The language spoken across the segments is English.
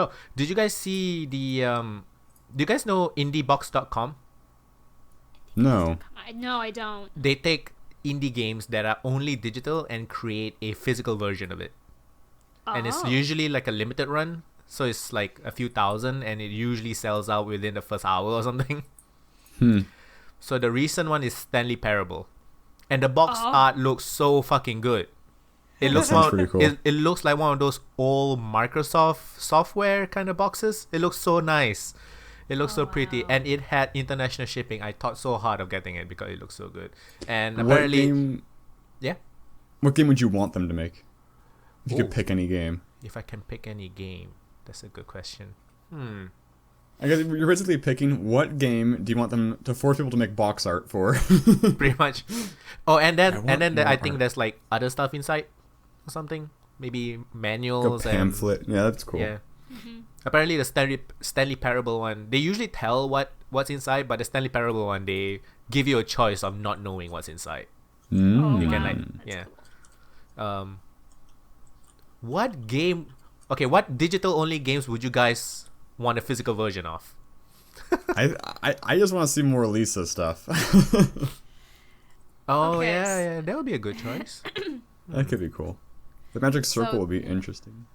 Oh, did you guys see the do you guys know indiebox.com? No. No, I don't. They take indie games that are only digital and create a physical version of it. And it's usually like a limited run, so it's like a few thousand, and it usually sells out within the first hour or something. So the recent one is Stanley Parable, and the box art looks so fucking good. It looks pretty cool. It looks like one of those old Microsoft software kind of boxes. It looks so nice. It looks so pretty, and it had international shipping. I thought so hard of getting it because it looks so good. And apparently, what game would you want them to make? If you could pick any game. If I can pick any game, that's a good question. I guess you're basically picking what game do you want them to force people to make box art for. Pretty much. Oh, and then I think there's like other stuff inside or something. Maybe manuals a pamphlet. Yeah, that's cool. Yeah. Apparently the Stanley Parable one, they usually tell what's inside, but the Stanley Parable one, they give you a choice of not knowing what's inside. You can like cool. What game? Okay, what digital only games would you guys want a physical version of? I just want to see more Lisa stuff. Yeah, that would be a good choice. That could be cool. The Magic Circle would be interesting.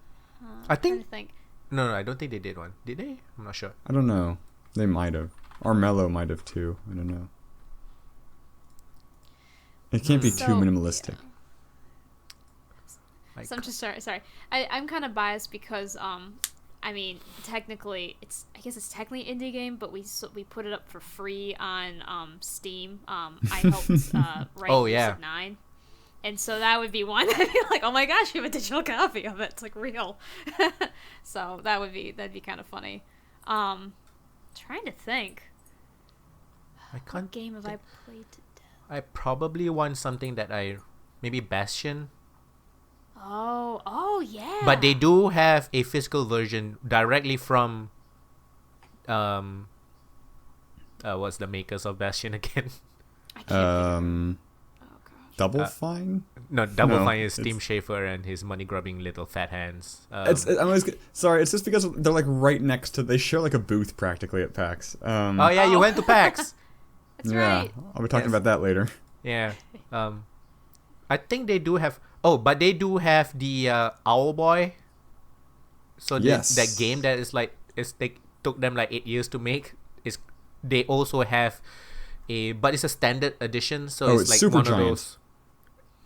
I think. No, I don't think they did one. Did they? I'm not sure. I don't know. They might have. Armello might have too. I don't know. It can't be too minimalistic. Yeah. So I'm just sorry. I'm kind of biased because I mean technically I guess it's technically an indie game, but we put it up for free on Steam. I helped write 9. And so that would be one. I'd be like, oh my gosh, you have a digital copy of it. It's like real. So that'd be kind of funny. Trying to think. What game have I played to death? I probably want something that maybe Bastion. Oh yeah. But they do have a physical version directly from what's the makers of Bastion again? I can't Double Fine? No, Double Fine is Tim Schafer and his money-grubbing little fat hands. It's just because they're like right next to. They share like a booth practically at PAX. You went to PAX. That's right. I'll be talking about that later. Yeah. I think they do have. Oh, but they do have the Owlboy. So that game that is like they took them like 8 years to make. They also have but it's a standard edition, so it's like Super one Giant. of those.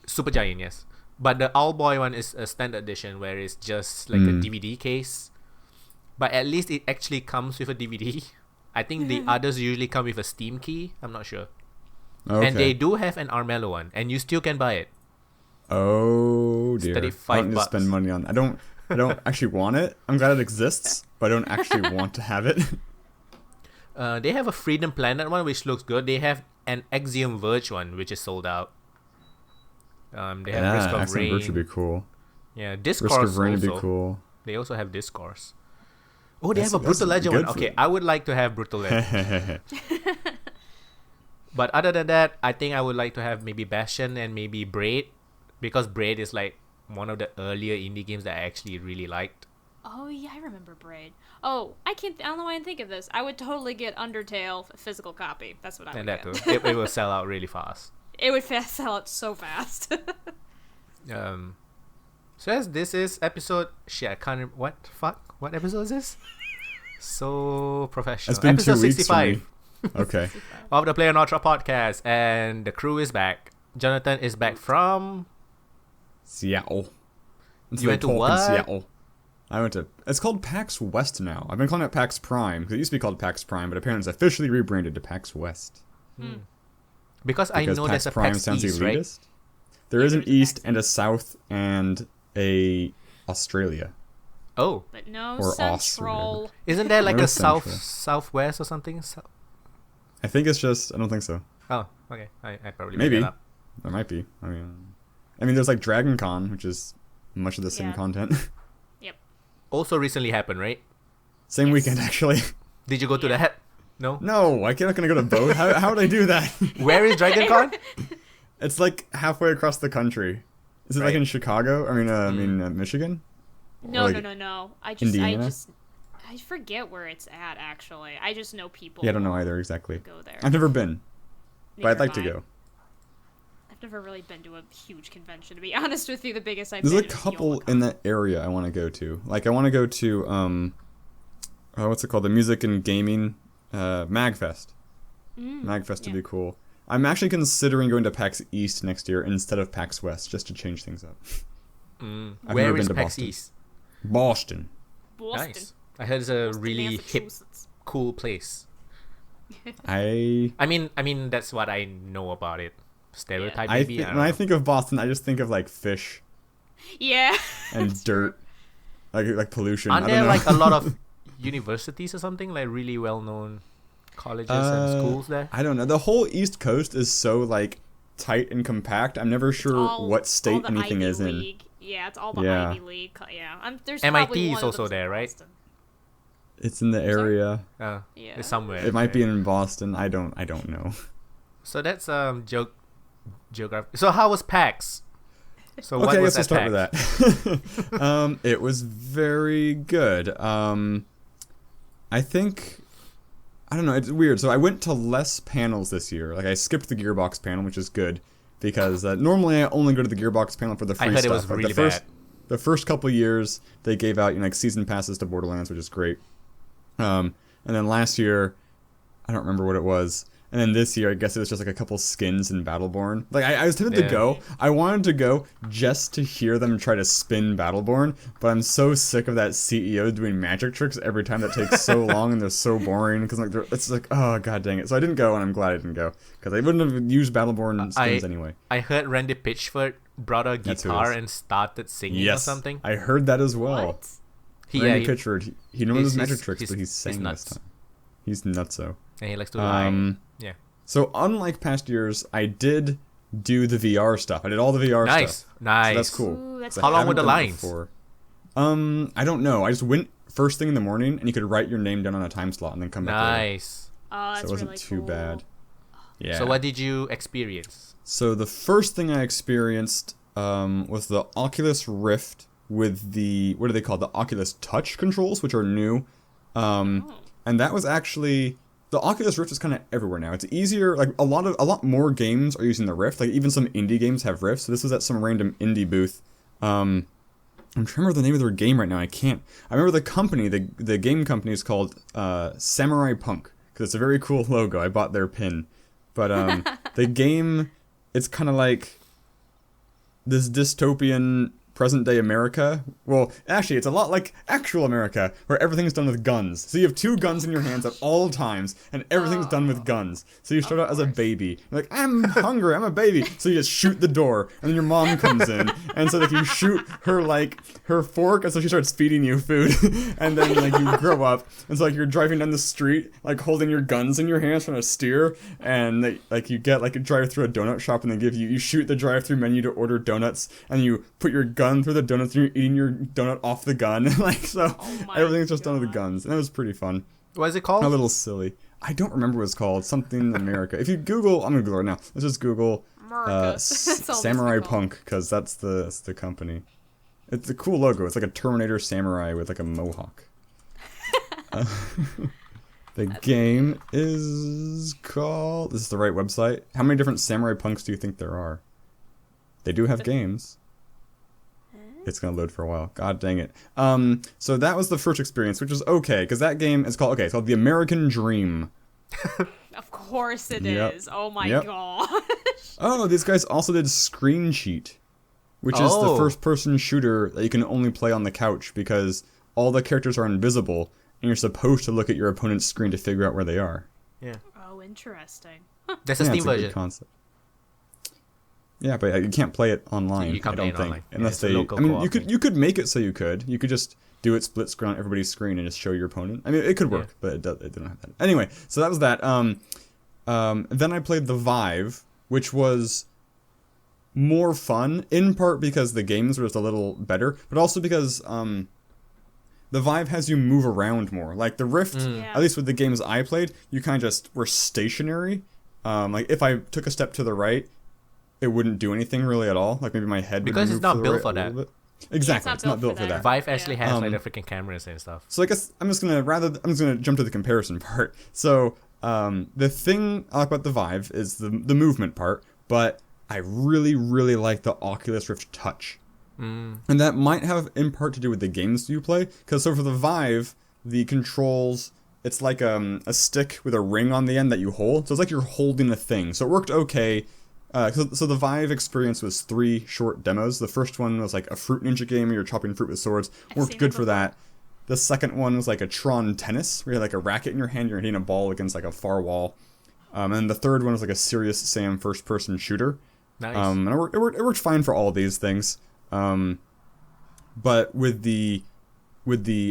Super Giant, yes. But the Owlboy one is a standard edition where it's just like a DVD case. But at least it actually comes with a DVD. I think the others usually come with a Steam key. I'm not sure. Okay. And they do have an Armello one, and you still can buy it. Oh dear! $35. I don't need to spend money on. I don't actually want it. I'm glad it exists, but I don't actually want to have it. They have a Freedom Planet one, which looks good. They have an Axiom Verge one, which is sold out. They have Risk of Axiom Rain. Verge would be cool. Yeah, Discourse Risk of Rain would be also. cool. They also have Discourse. Oh, they have a Brutal Legend one. Okay, I would like to have Brutal Legend. But other than that, I think I would like to have maybe Bastion and maybe Braid, because Braid is like one of the earlier indie games that I actually really liked. Oh yeah, I remember Braid. Oh, I don't know why I didn't think of this. I would totally get Undertale physical copy. That's what I would And that get. too. It will sell out really fast. It would sell out so fast. So as this is episode I can't what episode is this? So professional. It's been episode 2 weeks 65 for me. Okay. of the PlayonUltra podcast, and the crew is back. Jonathan is back from Seattle. You went to what? Seattle. I went to. It's called PAX West now. I've been calling it PAX Prime because it used to be called PAX Prime, but apparently it's officially rebranded to PAX West. Because I know PAX there's a Prime PAX sounds East, elitist. right? There is an East and a South and a Australia. Oh, But no Or Aus or Central. isn't there like No a south Central. southwest or something? I think it's just. I don't think so. Oh, okay. I probably Maybe. made that up. There might be. I mean, there's like Dragon Con, which is much of the same Yeah. content. Yep. Also recently happened, right? Same Yes. weekend, actually. Did you go to that? No. No, I'm not gonna go to both. How would I do that? Where is Dragon Con? It's like halfway across the country. Is it like Right. in Chicago? Michigan? No, Or, like, no. I Indiana? I forget where it's at, actually. I just know people. Yeah, I don't know either exactly. Go there. I've never been, but I'd like to Neither go. I've never really been to a huge convention, to be honest with you. The biggest I've There's been a couple in that area I want to go to. Like, I want to go to, what's it called? The Music and Gaming MagFest. MagFest would be cool. I'm actually considering going to PAX East next year instead of PAX West, just to change things up. Where is PAX East? Boston. Nice. I heard it's a really hip, cool place. I mean that's what I know about it. Stereotype, maybe. When I think of Boston, I just think of like fish. Yeah. And dirt, like pollution. Aren't there like a lot of universities or something, like really well-known colleges and schools there? I don't know. The whole East Coast is so like tight and compact. I'm never sure what state anything is in. Yeah, it's all the Ivy League. Yeah, there's MIT is also there, right? It's in the area. Yeah, it's somewhere. It might be in Boston. I don't know. So that's geography. So how was PAX? So okay, what was let's start with that. It was very good. I think, I don't know, it's weird. So I went to less panels this year. Like, I skipped the Gearbox panel, which is good, because normally I only go to the Gearbox panel for the free stuff. I heard it was really bad. The first couple of years, they gave out like season passes to Borderlands, which is great. And then last year, I don't remember what it was. And then this year, I guess it was just like a couple skins in Battleborn. Like, I was tempted to go. I wanted to go just to hear them try to spin Battleborn, but I'm so sick of that CEO doing magic tricks every time. That takes so long and they're so boring. Because like it's like, oh, god dang it. So I didn't go, and I'm glad I didn't go. Because I wouldn't have used Battleborn skins anyway. I heard Randy Pitchford brought a guitar and started singing or something. I heard that as well. What? Randy Pitchford, he knows his magic tricks, but he's saying this time. He's nutso. And he likes to lie. Yeah. So unlike past years, I did do the VR stuff. I did all the VR stuff. Nice. So that's cool. Ooh, how long were the lines? I don't know. I just went first thing in the morning, and you could write your name down on a time slot and then come back later. Nice. Oh, that's so it wasn't really too cool. bad. Yeah. So what did you experience? So the first thing I experienced was the Oculus Rift with the, what are they called? The Oculus Touch controls, which are new. And that was actually, the Oculus Rift is kind of everywhere now. It's easier, like a lot more games are using the Rift. Like even some indie games have Rifts. So this was at some random indie booth. I'm trying to remember the name of their game right now. I can't. I remember the company, the game company is called Samurai Punk, because it's a very cool logo. I bought their pin. But the game, it's kind of like this dystopian present-day America. Well, actually, it's a lot like actual America, where everything's done with guns. So you have two guns in your hands at all times, and everything's done with guns. So you start out as a baby. You're like, I'm hungry, I'm a baby. So you just shoot the door, and then your mom comes in, and so like you shoot her, like, her fork, and so she starts feeding you food. And then, like, you grow up, and so, like, you're driving down the street, like, holding your guns in your hands trying to steer, and, like, you get, like, a drive through a donut shop, and they give you shoot the drive-through menu to order donuts, and you put your gun through the donuts, and you're eating your donut off the gun. Like, so everything's just done with guns, and it was pretty fun. What is it called? A little silly. I don't remember what it's called. Something America. If you Google, I'm gonna Google it now. Let's just Google Samurai Punk, because that's the company. It's a cool logo. It's like a Terminator samurai with like a mohawk. The game is called. This is the right website. How many different Samurai Punks do you think there are? They do have games. It's gonna load for a while. God dang it. So that was the first experience, which was okay, because that game is called The American Dream. Of course it is. Oh my gosh. Oh, these guys also did Screen Cheat, which is the first-person shooter that you can only play on the couch because all the characters are invisible, and you're supposed to look at your opponent's screen to figure out where they are. Yeah. Oh, interesting. That's a Steam version. Good concept. Yeah, but you can't play it online. You can't play it online. Unless they. I mean, you could make it so you could. You could just do it split screen on everybody's screen and just show your opponent. I mean, it could work, but it didn't have that. Anyway, so that was that. Then I played the Vive, which was more fun, in part because the games were just a little better, but also because the Vive has you move around more. Like the Rift, at least with the games I played, you kind of just were stationary. Like if I took a step to the right, it wouldn't do anything really at all. Like maybe my head because would move it's not to the built right for a that. little bit. Exactly, Yeah, it's not built for that. Vive actually has like the freaking cameras and stuff. So I guess I'm just gonna jump to the comparison part. So the thing I like about the Vive is the movement part, but I really, really like the Oculus Rift Touch. And that might have in part to do with the games you play, because so for the Vive, the controls, it's like a stick with a ring on the end that you hold, so it's like you're holding a thing. So it worked okay. So the Vive experience was 3 short demos. The first one was like a Fruit Ninja game where you're chopping fruit with swords. Worked good for that. The second one was like a Tron Tennis, where you had like a racket in your hand, you're hitting a ball against like a far wall. And the third one was like a Serious Sam first-person shooter. Nice. And it worked fine for all of these things. But with the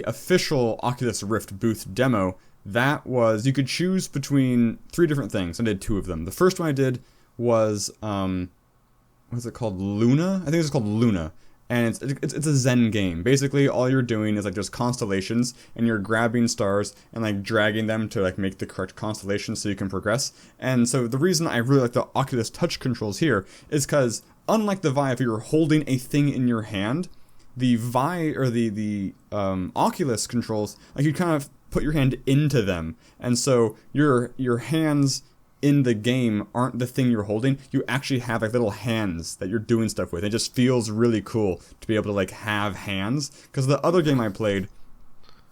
official Oculus Rift booth demo, that was, you could choose between 3 different things. I did 2 of them. The first one I did was what's it called? Luna? I think it's called Luna. And it's a Zen game. Basically, all you're doing is like there's constellations, and you're grabbing stars and like dragging them to like make the correct constellation so you can progress. And so the reason I really like the Oculus Touch controls here is because unlike the Vive, you're holding a thing in your hand. The Vive or the Oculus controls, like you kind of put your hand into them, and so your hands in the game aren't the thing you're holding. You actually have like little hands that you're doing stuff with. It just feels really cool to be able to like have hands. Because the other game I played,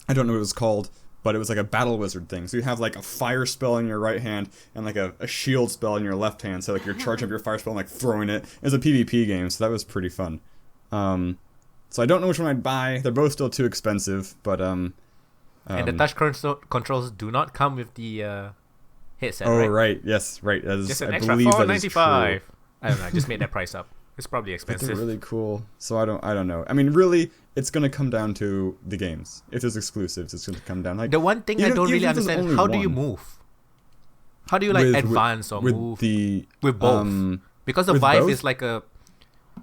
I don't know what it was called, but it was like a battle wizard thing. So you have like a fire spell in your right hand and like a shield spell in your left hand. So like you're charging up your fire spell and like throwing it. It's a PvP game, so that was pretty fun. So I don't know which one I'd buy. They're both still too expensive, but and the touch controls do not come with the headset, oh, right? right. Yes, right. Just an extra $4.95. I don't know. I just made that price up. It's probably expensive. They're really cool. So I don't know. I mean, really, it's gonna come down to the games. If there's exclusives, it's gonna come down. Like the one thing I don't really understand: how do you move? How do you like advance or move with both? Because the Vive is like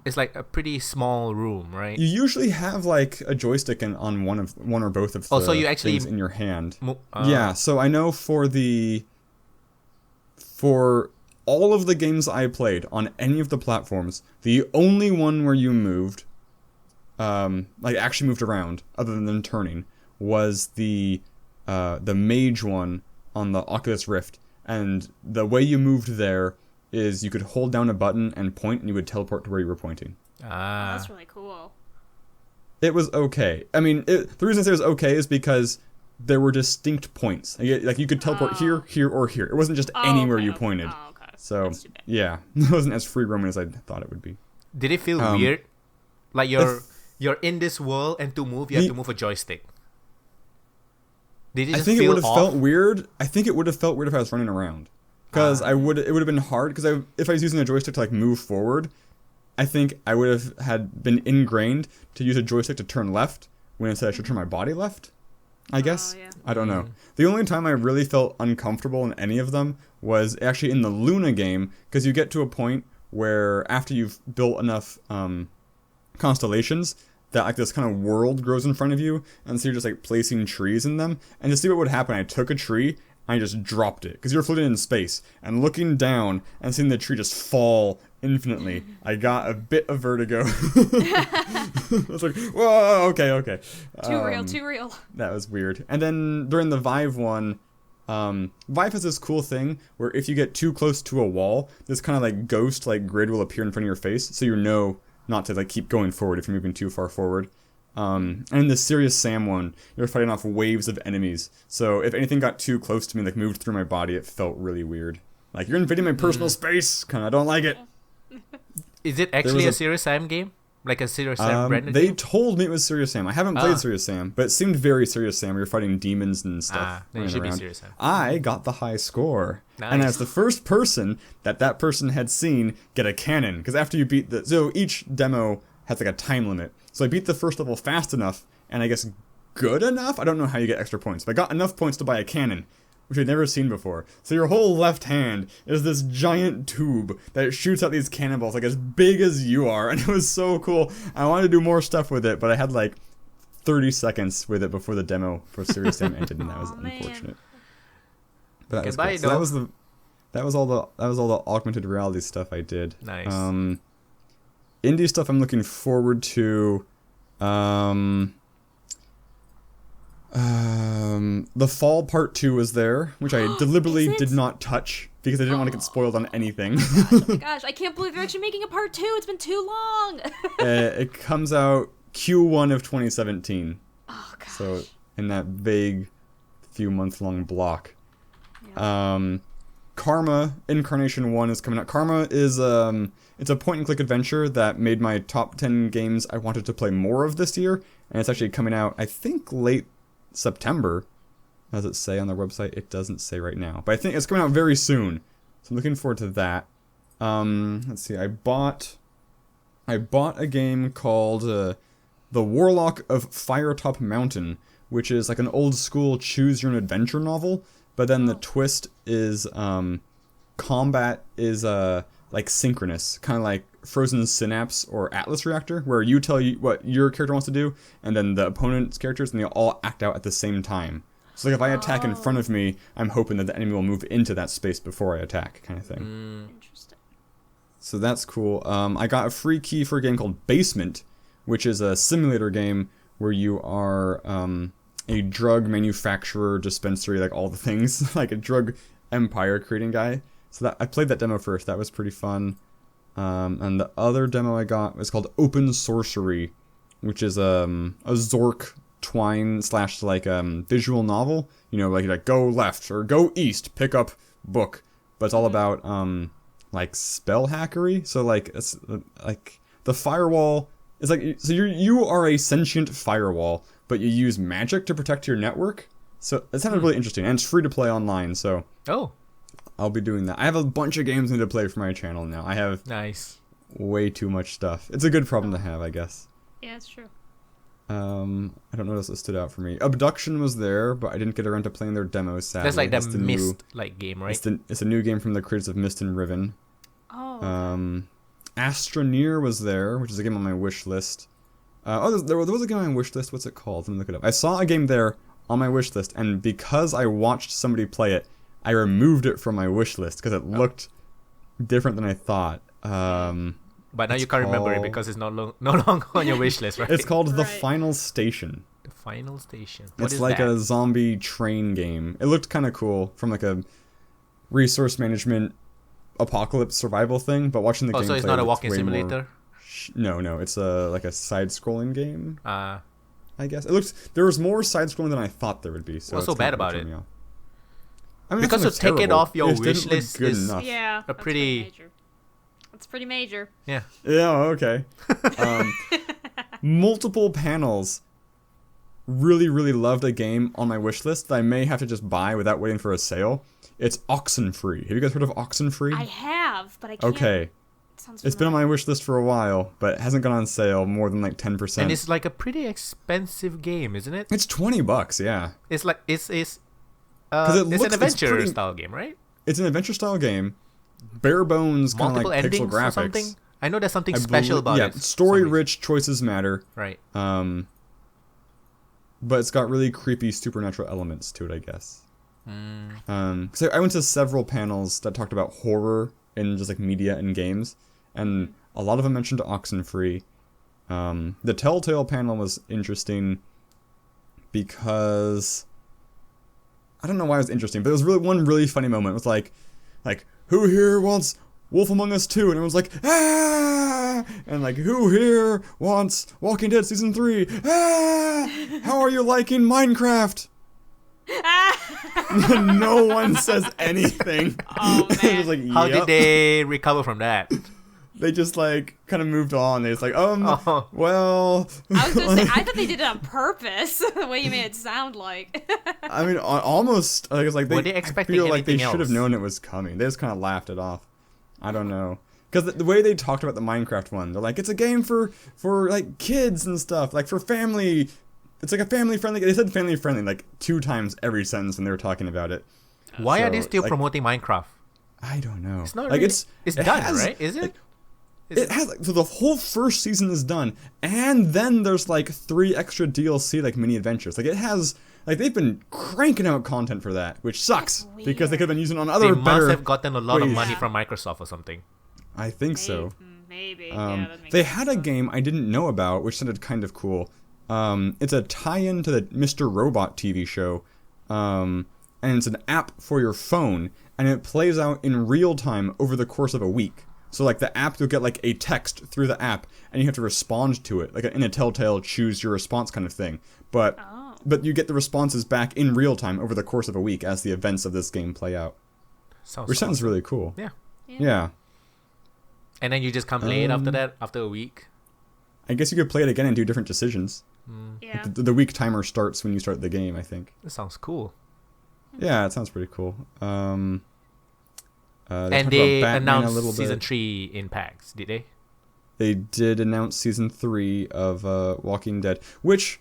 it's like a pretty small room, right? You usually have like a joystick on one or both of the so you actually things in your hand. Yeah. So I know for all of the games I played on any of the platforms, the only one where you moved, like actually moved around other than turning, was the mage one on the Oculus Rift. And the way you moved there is you could hold down a button and point, and you would teleport to where you were pointing. Ah, that's really cool. It was okay. I mean, the reason I say it was okay is because there were distinct points. Like you could teleport here, or here. It wasn't just anywhere you pointed. Oh, okay. So yeah, it wasn't as free roaming as I thought it would be. Did it feel weird? Like you're in this world, and to move, you have to move a joystick. Did it just it would have off? felt weird. I think it would have felt weird if I was running around. Because it would have been hard. Because if I was using a joystick to like move forward, I think I would have had been ingrained to use a joystick to turn left when instead I should turn my body left. I guess. Yeah. I don't know. The only time I really felt uncomfortable in any of them was actually in the Luna game, because you get to a point where after you've built enough constellations, that like this kind of world grows in front of you, and so you're just like placing trees in them. And to see what would happen, I took a tree. I just dropped it, because you're floating in space, and looking down and seeing the tree just fall infinitely, I got a bit of vertigo. I was like, whoa, okay. Too real. That was weird. And then during the Vive one, Vive has this cool thing where if you get too close to a wall, this kind of like ghost like grid will appear in front of your face, so you know not to like keep going forward if you're moving too far forward. And in the Serious Sam one, you're fighting off waves of enemies. So if anything got too close to me, like moved through my body, it felt really weird. Like, you're invading my personal space. Kind of don't like it. Is it actually a Serious Sam game? Like a Serious Sam branded They game? told me it was Serious Sam. I haven't played Serious Sam, but it seemed very Serious Sam. You're fighting demons and stuff. Then it should be Serious Sam. I got the high score. Nice. And as the first person that person had seen get a cannon. Because after you beat so each demo has like a time limit. So I beat the first level fast enough, and I guess good enough? I don't know how you get extra points, but I got enough points to buy a cannon, which I'd never seen before. So your whole left hand is this giant tube that shoots out these cannonballs like as big as you are, and it was so cool. I wanted to do more stuff with it, but I had like 30 seconds with it before the demo for Serious Sam ended, and that was unfortunate. But that was cool. So that was all the augmented reality stuff I did. Nice. Indie stuff I'm looking forward to. The Fall Part 2 was there, which I deliberately did not touch because I didn't want to get spoiled on anything. Oh my gosh, I can't believe they're actually making a part 2. It's been too long. It comes out Q1 of 2017. Oh gosh. So in that vague few month long block. Yeah. Karma Incarnation 1 is coming out. Karma is it's a point and click adventure that made my top 10 games I wanted to play more of this year, and it's actually coming out I think late September. Does it say on their website? It doesn't say right now, but I think it's coming out very soon. So I'm looking forward to that. Let's see. I bought a game called The Warlock of Firetop Mountain, which is like an old school choose your own adventure novel, but then the twist is combat is like synchronous, kind of like Frozen Synapse or Atlas Reactor, where you tell what your character wants to do, and then the opponent's characters, and they all act out at the same time. So like if I attack in front of me, I'm hoping that the enemy will move into that space before I attack, kind of thing. Interesting. So that's cool. I got a free key for a game called Basement, which is a simulator game where you are a drug manufacturer, dispensary, like all the things, like a drug empire creating guy. So that I played that demo first. That was pretty fun. And the other demo I got was called Open Sorcery, which is a Zork Twine / like visual novel. You know, like go left or go east, pick up book. But it's all about like spell hackery. So like it's like the firewall is like, so you are a sentient firewall, but you use magic to protect your network. So it sounded really interesting, and it's free to play online. So I'll be doing that. I have a bunch of games I need to play for my channel now. I have way too much stuff. It's a good problem to have, I guess. Yeah, it's true. I don't know what else that stood out for me. Abduction was there, but I didn't get around to playing their demos, sadly. That's like the Myst like game, right? It's a new game from the creators of Myst and Riven. Oh. Astroneer was there, which is a game on my wish list. There was a game on my wish list. What's it called? Let me look it up. I saw a game there on my wish list, and because I watched somebody play it, I removed it from my wish list because it looked different than I thought. But now you can't remember it because it's no longer on your wish list, right? It's called The Final Station. The Final Station. It's like a zombie train game. It looked kind of cool from like a resource management apocalypse survival thing, but watching the gameplay, so it's not a walking simulator? No, it's like a side-scrolling game. I guess there was more side-scrolling than I thought there would be. So what's so bad about it? I mean, because to take it off your wish list is enough. Yeah, a pretty. It's pretty major. Yeah. Yeah. Okay. Multiple panels. Really, really loved a game on my wish list that I may have to just buy without waiting for a sale. It's Oxenfree. Have you guys heard of Oxenfree? I have, but I can't. Okay. It's been on my wish list for a while, but it hasn't gone on sale more than like 10%. And it's like a pretty expensive game, isn't it? It's $20, yeah. It's like it's an adventure style game, right? It's an adventure style game. Bare bones, kind of like pixel graphics. Or something? I know there's something special about it. Yeah, story-rich, choices matter. Right. But it's got really creepy supernatural elements to it, I guess. So I went to several panels that talked about horror in just like media and games, and a lot of them mentioned Oxenfree. The Telltale panel was interesting because I don't know why it was interesting, but it was one really funny moment. It was like who here wants Wolf Among Us 2? And everyone's like, ah! And like, who here wants Walking Dead Season 3? Ah! How are you liking Minecraft? No one says anything. Oh, man. Just like, How did they recover from that? They just like kind of moved on. They just like, well. I was gonna say, I thought they did it on purpose. The way you made it sound like. I mean, almost. Like, it's like Were they expecting I feel like they anything should have else? known it was coming. They just kind of laughed it off. I don't know, because the way they talked about the Minecraft one, they're like, it's a game for like kids and stuff, like for family. It's like a family friendly. They said family friendly like 2 times every sentence when they were talking about it. Why are they still promoting Minecraft? I don't know. It's not like really, it's done, right? Is it? Like, it has like, so the whole first season is done, and then there's like 3 extra DLC like mini adventures. Like it has like they've been cranking out content for that, which sucks because they could have been using it on other They better. must have gotten a lot of ways. money from Microsoft or something. I think so. Maybe. Yeah, that makes They sense, had a game I didn't know about, which sounded kind of cool. It's a tie-in to the Mr. Robot TV show, and it's an app for your phone, and it plays out in real time over the course of a week. So, like, the app, you'll get, like, a text through the app, and you have to respond to it, like in a Telltale choose your response kind of thing. But you get the responses back in real time over the course of a week as the events of this game play out. Which sounds awesome. really cool. Yeah. And then you just come play it after a week? I guess you could play it again and do different decisions. Yeah. Like the week timer starts when you start the game, I think. That sounds cool. Yeah, it sounds pretty cool. And they announced Season bit. 3 in PAX, did they? They did announce Season 3 of Walking Dead, which,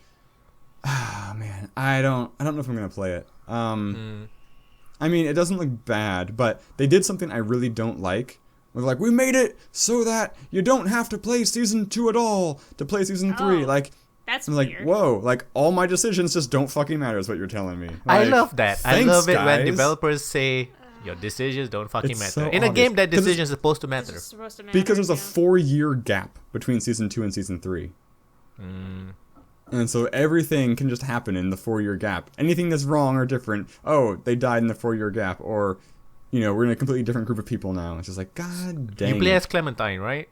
man, I don't know if I'm going to play it. I mean, it doesn't look bad, but they did something I really don't like. They're like, we made it so that you don't have to play Season 2 at all to play Season 3. Like, that's I'm weird. like, whoa, like, all my decisions just don't fucking matter is what you're telling me. Like, I love that. I love it when guys. developers say, your decisions don't fucking It's matter. so In a obvious. game, that decision is supposed to matter. It's supposed to matter, Because there's a yeah. 4-year gap between Season 2 and Season 3. And so everything can just happen in the 4-year gap. Anything that's wrong or different, they died in the 4-year gap, or, we're in a completely different group of people now. It's just like, god dang You play it. as Clementine, right?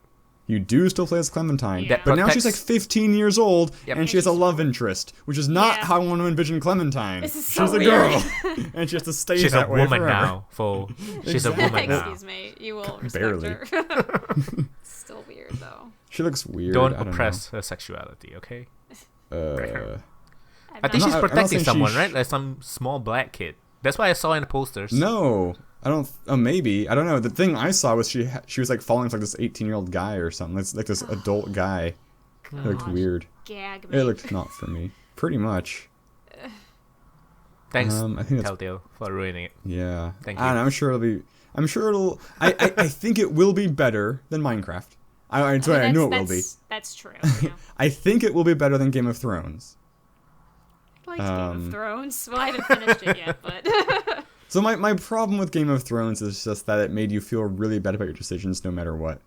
You do still play as Clementine, Yeah. but now she's like 15 years old, Yep. and she has a love interest, which is not Yeah. how I want to envision Clementine. This is so She's a weird. girl, and she has to stay She's that a way woman forever. now, Fo. She's a woman now. Excuse me. You will respect Barely. her. Still weird, though. She looks weird. Don't I don't oppress her sexuality, okay? know. I think not- she's I'm not protecting saying someone, she's- right? Like some small black kid. That's why I saw in the posters. No, I don't. Maybe I don't know. The thing I saw was she was like falling for like this 18-year-old guy or something. It's like this adult guy. It looked weird. Gag me. It looked not for me. Pretty much. Thanks, I think that's Telltale, for ruining it. yeah. Thank I don't know, you. I'm sure it'll be. I'm sure it'll. I think it will be better than Minecraft. I know it will be. That's true. Yeah. I think it will be better than Game of Thrones. I liked Game of Thrones. Well, I haven't finished it yet, but So my problem with Game of Thrones is just that it made you feel really bad about your decisions no matter what.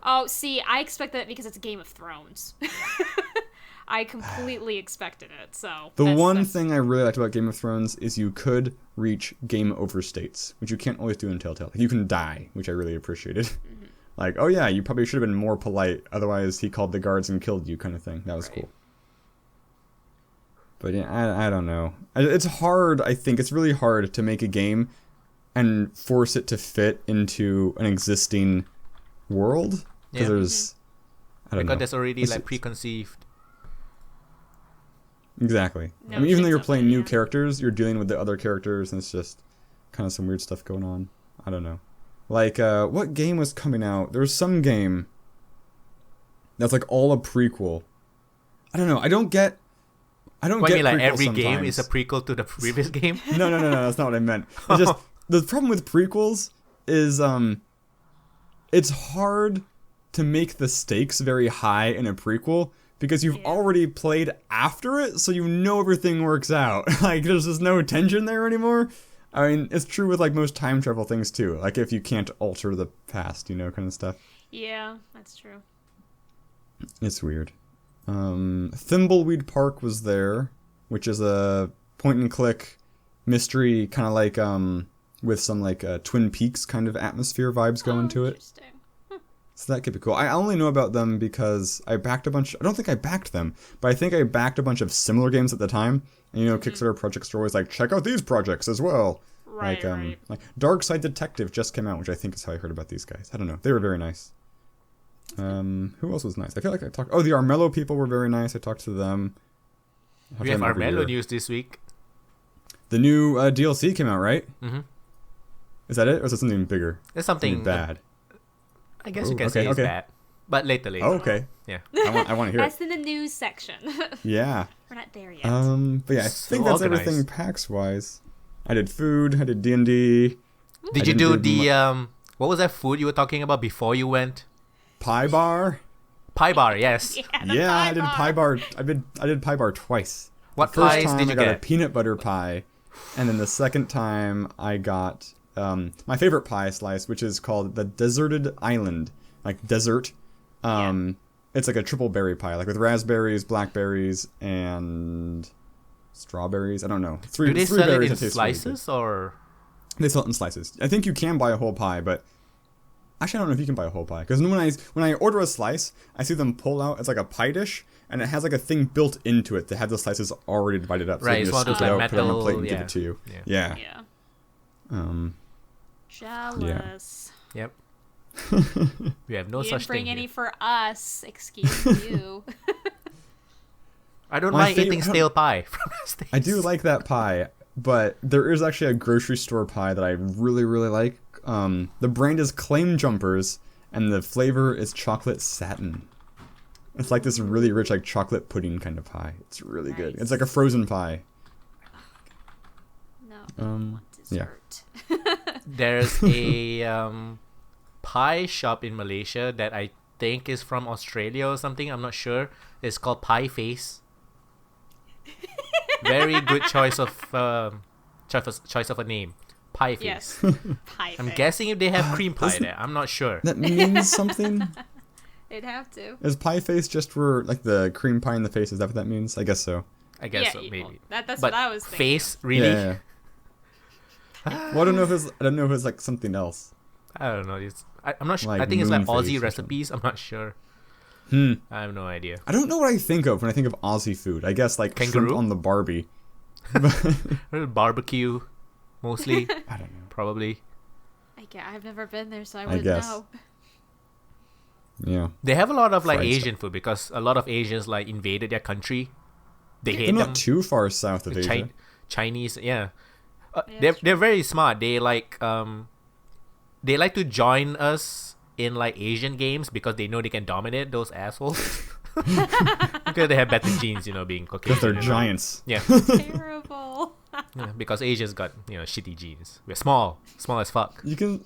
oh, see, I expect that because it's Game of Thrones. I completely expected it. So The that's- one that's- thing I really liked about Game of Thrones is you could reach game over states, which you can't always do in Telltale. Like, you can die, which I really appreciated. Like, oh yeah, you probably should have been more polite, otherwise he called the guards and killed you, kind of thing. That was Right. cool. But yeah, I don't know. It's hard, I think. It's really hard to make a game and force it to fit into an existing world. Because Yeah. there's... I don't Because know. there's already It's- like preconceived. Exactly. No I mean, even though shakes you're up playing there, new yeah. characters, you're dealing with the other characters, and it's just kind of some weird stuff going on. I don't know. Like, what game was coming out? There was some game that's like all a prequel. I don't know. I don't get What, you mean like prequels every game is a sometimes. prequel to the previous game? No, that's not what I meant. It's just the problem with prequels is it's hard to make the stakes very high in a prequel because you've Yeah. already played after it, so you know everything works out. Like, there's just no tension there anymore. I mean, it's true with like most time travel things too. Like, if you can't alter the past, kind of stuff. Yeah, that's true. It's weird. Thimbleweed Park was there, which is a point-and-click mystery, kind of like with some like Twin Peaks kind of atmosphere vibes going to it. Interesting. So that could be cool. I only know about them because I backed a bunch. I don't think I backed them, but I think I backed a bunch of similar games at the time. And Kickstarter projects are always like, check out these projects as well. Right, right. Like Dark Side Detective just came out, which I think is how I heard about these guys. I don't know. They were very nice. Who else was nice? I feel like I talked. Oh, the Armello people were very nice. I talked to them. We have every Armello year. news this week. The new DLC came out, right? Mm-hmm. Is that it, or is it something bigger? There's something bad. I guess you Ooh, can okay, say it's okay. bad. But later. Oh, okay. Yeah. I want to hear it. That's in the news section. Yeah. We're not there yet. But yeah, I So think that's organized. everything PAX wise. I did food. I did D&D. Did I you do didn't the what was that food you were talking about before you went? Pie bar. Pie bar, yes. the Yeah, pie I did bar. pie bar. I did pie bar twice. What The first pies time did you I got a get? peanut butter pie, and then the second time I got my favorite pie slice, which is called the Deserted Island, like desert. It's like a triple berry pie, like with raspberries, blackberries, and strawberries. I don't know. Do they three sell it berries in that taste slices or? They sell it in slices. I think you can buy a whole pie, but actually I don't know if you can buy a whole pie, because when I order a slice, I see them pull out. It's like a pie dish, and it has like a thing built into it that has the slices already divided up. So Right, you it's just one of scoop those it like out, put it on a plate, and metal- give it to you. yeah. Yeah. Jealous. Yep. We have no You such didn't bring thing. any Here. for us. Excuse you. I don't My mind favorite- eating stale pie from the States. I do like that pie, but there is actually a grocery store pie that I really, really like. The brand is Claim Jumpers, and the flavor is chocolate satin. It's like this really rich, like chocolate pudding kind of pie. It's really good. Nice. It's like a frozen pie. No, I want yeah. dessert. There's a pie shop in Malaysia that I think is from Australia or something. I'm not sure. It's called Pie Face. Very good choice of a name. Pie Face. Yes. Pie I'm face. guessing if they have cream pie doesn't- there. I'm not sure. That means something? They'd have to. Is pie face just for, like, the cream pie in the face? Is that what that means? I guess so. I guess Yeah, so, well, maybe. that's But what I was thinking. face, really? Yeah. Well, I don't know if it's like something else. I don't know. I'm not sure. Like I think it's like moon face Aussie or recipes. I'm not sure. Hmm. I have no idea. I don't know what I think of when I think of Aussie food. I guess like shrimp Kangaroo? on the Barbie. Barbecue, mostly, I don't know. probably. I've never been there, so I I wouldn't guess. know. Yeah. They have a lot of like Fried Asian food because a lot of Asians like invaded their country. They hate They're them. not too far south of The Asia. Chinese, yeah. Yeah, They're very smart. They like to join us in like Asian games because they know they can dominate those assholes. Because they have better genes, being Caucasian. Because they're and all. giants. Yeah. Terrible. Yeah, because Asia's got shitty genes. We're small as fuck. You can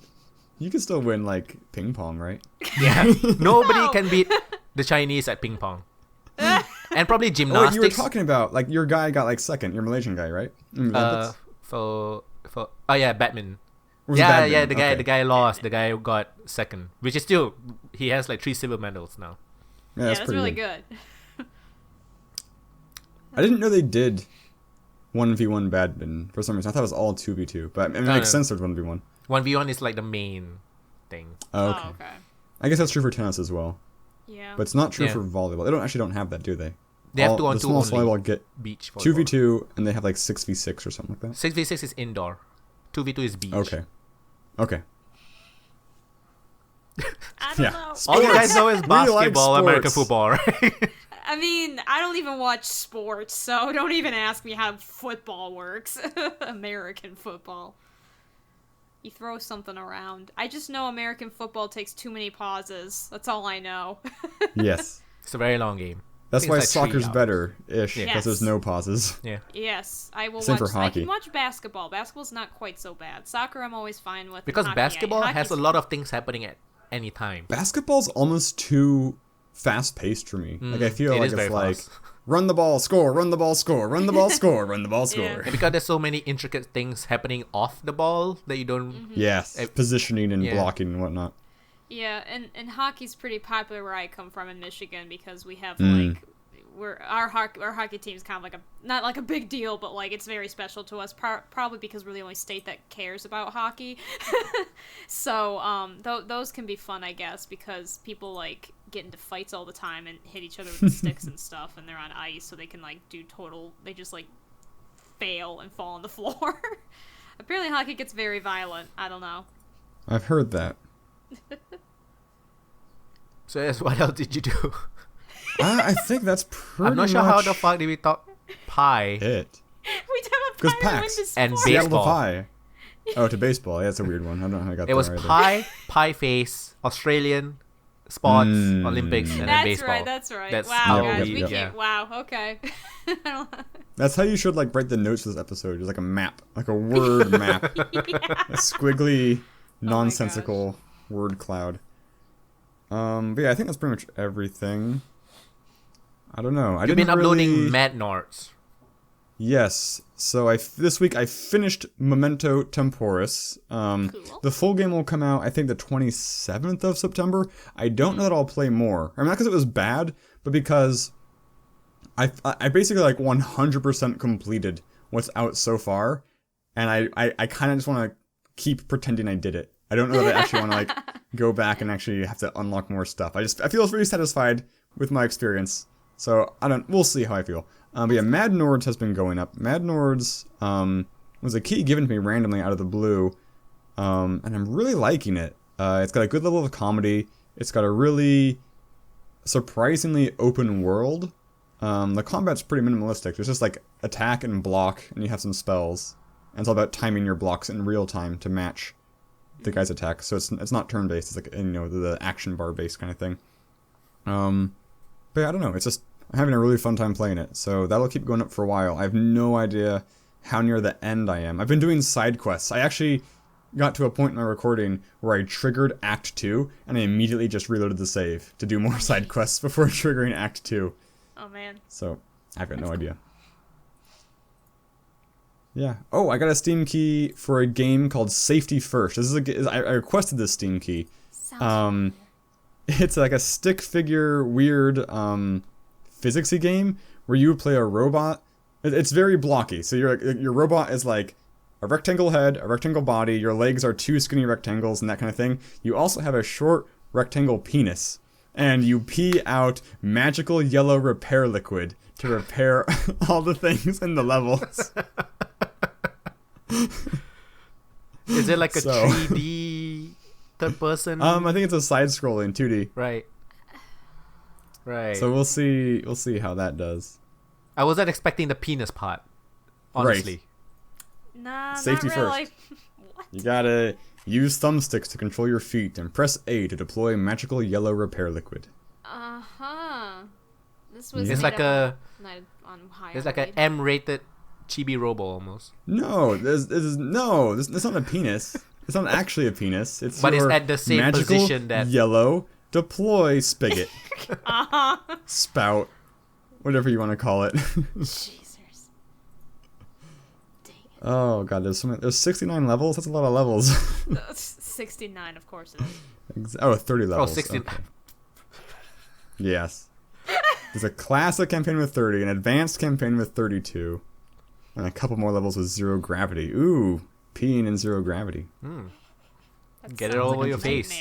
still win like ping pong, right? Yeah, nobody No. can beat the Chinese at ping pong, and probably Oh, wait, gymnastics. you were talking about like your guy got like second, your Malaysian guy, right? In Olympics? For badminton. Or was it Yeah, badminton? Okay. the guy lost. The guy got second, which is still he has like 3 silver medals now. Yeah, Yeah, that's that's pretty really good. good. I didn't know they did 1v1 badminton for some reason. I thought it was all 2v2, but it makes sense there's 1v1. 1v1 is like the main thing. Oh, okay. Oh, okay. I guess that's true for tennis as well, Yeah. but it's not true Yeah. for volleyball. They don't have that, do they? They have All- 2 on the 2 smallest only. volleyball get Beach volleyball. 2v2, and they have like 6v6 or something like that. 6v6 is indoor. 2v2 is beach. Okay. Okay. I don't Yeah. know. All you guys Sports. know is We like basketball, American sports. football, right? I mean, I don't even watch sports, so don't even ask me how football works. American football. You throw something around. I just know American football takes too many pauses. That's all I know. Yes. It's a very long game. That's think why it's like 3 soccer's hours. better-ish, because Yes. there's no pauses. Yeah. Yes, I will Same watch. for I hockey. can watch basketball. Basketball's not quite so bad. Soccer, I'm always fine with. and Because hockey, basketball has hockey's- a lot of things happening at any time. Basketball's almost too fast-paced for me. Like, I feel it like is it's very like, fast. run the ball, score, run the ball, score, run the ball, score, run the ball, score. Yeah. And because there's so many intricate things happening off the ball that you don't. Yes, positioning and Yeah. blocking and whatnot. Yeah, and hockey's pretty popular where I come from in Michigan because we have Mm. like our hockey team's kind of like not like a big deal, but like it's very special to us. Probably because we're the only state that cares about hockey. So those can be fun, I guess, because people like get into fights all the time and hit each other with sticks and stuff, and they're on ice, so they can like they just like fail and fall on the floor. Apparently, hockey gets very violent. I don't know. I've heard that. So yes, what else did you do? I think that's pretty I'm not sure how much the fuck did we talk pie. it. We have a 'Cause pie PAX. into And sports. Baseball. Seattle to pie. Oh, to baseball. Yeah, that's a weird one. I don't know how I got It that was right there. pie face, Australian, sports, Mm. Olympics, and then That's baseball. right. That's right. That's wow, how guys, we- we yeah. can't. Wow. Okay. That's how you should like write the notes for this episode. Just like a map, like a word map, a squiggly, nonsensical word cloud. But yeah, I think that's pretty much everything. I don't know. I You've didn't been uploading really... Mad Nords. Yes, So this week I finished Memento Temporis. Cool. The full game will come out, I think, the 27th of September. I don't know that I'll play more. I mean, not because it was bad, but because I basically like 100% completed what's out so far, and I kind of just want to keep pretending I did it. I don't know that I actually want to like go back and actually have to unlock more stuff. I feel really satisfied with my experience. So we'll see how I feel. But yeah, Mad Nords has been going up. Mad Nords was a key given to me randomly out of the blue, and I'm really liking it. It's got a good level of comedy. It's got a really surprisingly open world. The combat's pretty minimalistic. There's just like attack and block, and you have some spells. And it's all about timing your blocks in real time to match the guy's attack. So it's not turn-based. It's like, the action bar-based kind of thing. But yeah, I don't know. It's just I'm having a really fun time playing it. So that'll keep going up for a while. I have no idea how near the end I am. I've been doing side quests. I actually got to a point in my recording where I triggered Act 2, and I immediately just reloaded the save to do more side quests before triggering Act 2. Oh, man. So I've got no idea. Yeah. Oh, I got a Steam key for a game called Safety First. I requested this Steam key. Sounds It's like a stick figure weird physicsy game where you play a robot. It's very blocky. So your robot is like a rectangle head, a rectangle body. Your legs are two skinny rectangles and that kind of thing. You also have a short rectangle penis, and you pee out magical yellow repair liquid to repair all the things in the levels. Is it like a 3D third person? I think it's a side-scrolling 2D. Right. So we'll see how that does. I wasn't expecting the penis part, honestly. Right. Nah, Safety not really. first. What? You gotta use thumbsticks to control your feet and press A to deploy magical yellow repair liquid. Uh-huh. This was It's like a it's like a M-rated chibi robo almost. No, this is not a penis. It's not actually a penis. It's at the same magical position that yellow deploy spigot. Uh-huh. Spout. Whatever you want to call it. Jesus. Dang it. Oh god, there's 69 levels? That's a lot of levels. 69, of course it is. 30 levels. 60. Okay. Yes. There's a classic campaign with 30, an advanced campaign with 32, and a couple more levels with zero gravity. Ooh, peeing in zero gravity. Get it all over your face.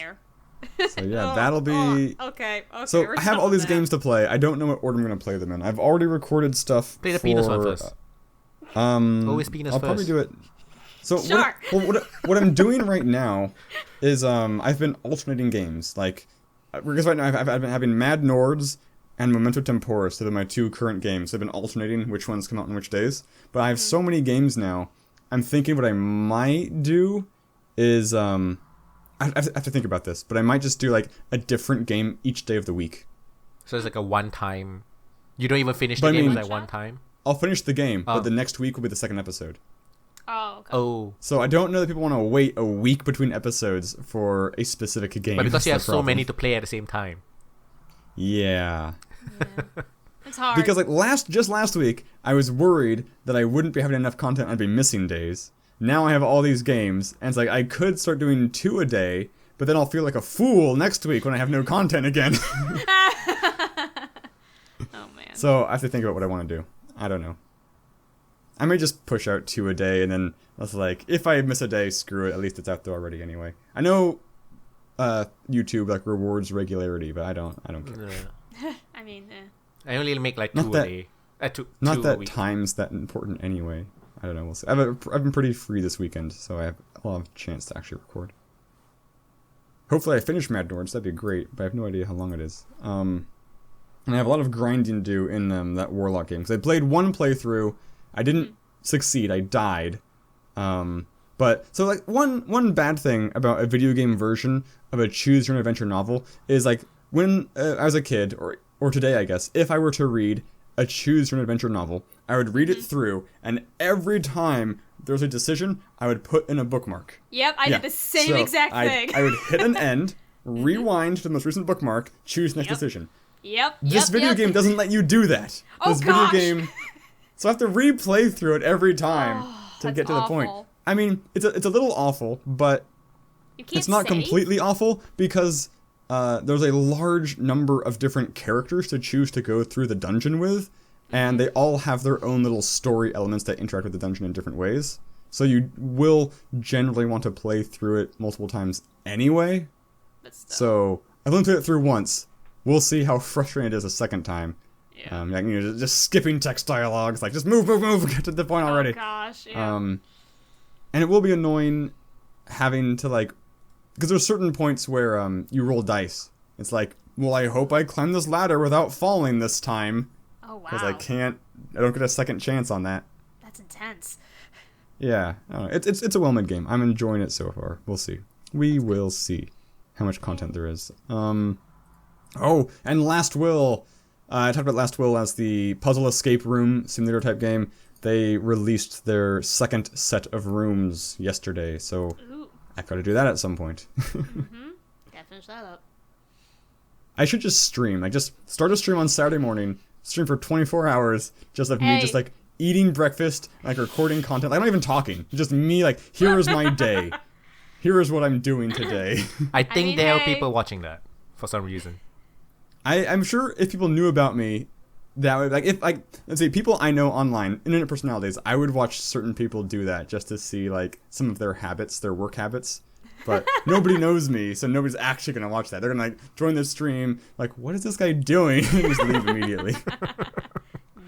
So yeah, that'll be... Okay, So I have all these games to play. I don't know what order I'm going to play them in. I've already recorded stuff Play the penis one first. Always penis I'll first. probably do it... So Sure. what I'm doing right now is I've been alternating games. Like, because right now I've been having Mad Nords and Memento Temporis. They're my two current games. I've been alternating which ones come out on which days. But I have so many games now. I'm thinking what I might do is I have to think about this, but I might just do like a different game each day of the week. So it's like a one-time. You don't even finish the game like one time. I'll finish the game, but the next week will be the second episode. Oh, okay. Oh. So I don't know that people want to wait a week between episodes for a specific game. But because you have That's the so problem. many to play at the same time. Yeah. It's hard. Because like last week, I was worried that I wouldn't be having enough content. I'd be missing days. Now I have all these games, and it's like I could start doing 2 a day, but then I'll feel like a fool next week when I have no content again. Oh, man. So I have to think about what I want to do. I don't know. I may just push out 2 a day, and then that's like, if I miss a day, screw it. At least it's out there already anyway. I know YouTube like rewards regularity, but I don't care. I mean, I only make like Not 2 that- a day. Two Not a that week. time's that important anyway. I don't know. We'll see. I've been pretty free this weekend, so I have a lot of chance to actually record. Hopefully I finish Mad Nords. That'd be great, but I have no idea how long it is. And I have a lot of grinding to do in that Warlock game. Because I played one playthrough. I didn't succeed. I died. But, so like, one bad thing about a video game version of a choose-your-own-adventure novel is, like, when I was a kid, or today, I guess, if I were to read a choose-your-own-adventure novel, I would read it through, and every time there was a decision, I would put in a bookmark. Yep, I did the same So exact thing. I would hit an end, rewind to the most recent bookmark, choose next decision. Yep. This video game doesn't let you do that. Oh, This video gosh. game So I have to replay through it every time to get to the point. Awful. I mean, it's a little awful, but it's not completely awful because there's a large number of different characters to choose to go through the dungeon with, and they all have their own little story elements that interact with the dungeon in different ways. So you will generally want to play through it multiple times anyway. So I've only played it through once. We'll see how frustrating it is a second time. Yeah. Just skipping text dialogues, like just move, get to the point already. Oh gosh, yeah. And it will be annoying having to because there's certain points where you roll dice. It's like, well, I hope I climb this ladder without falling this time. Oh wow. Because I don't get a second chance on that. That's intense. Yeah, I don't know. It's a well-made game. I'm enjoying it so far. We'll see. We will see how much content there is. Oh, and Last Will. I talked about Last Will as the puzzle escape room simulator type game. They released their second set of rooms yesterday, so I've got to do that at some point. Gotta finish that up. I should just stream. Just start a stream on Saturday morning, stream for 24 hours, just of me just eating breakfast, recording content. I'm not even talking. Just me, here is my day. Here is what I'm doing today. I think there are people watching that for some reason. I'm sure if people knew about me, that would, let's say people I know online, internet personalities, I would watch certain people do that just to see, some of their habits, their work habits. But nobody knows me, so nobody's actually going to watch that. They're going to, join the stream, what is this guy doing? And just leave immediately.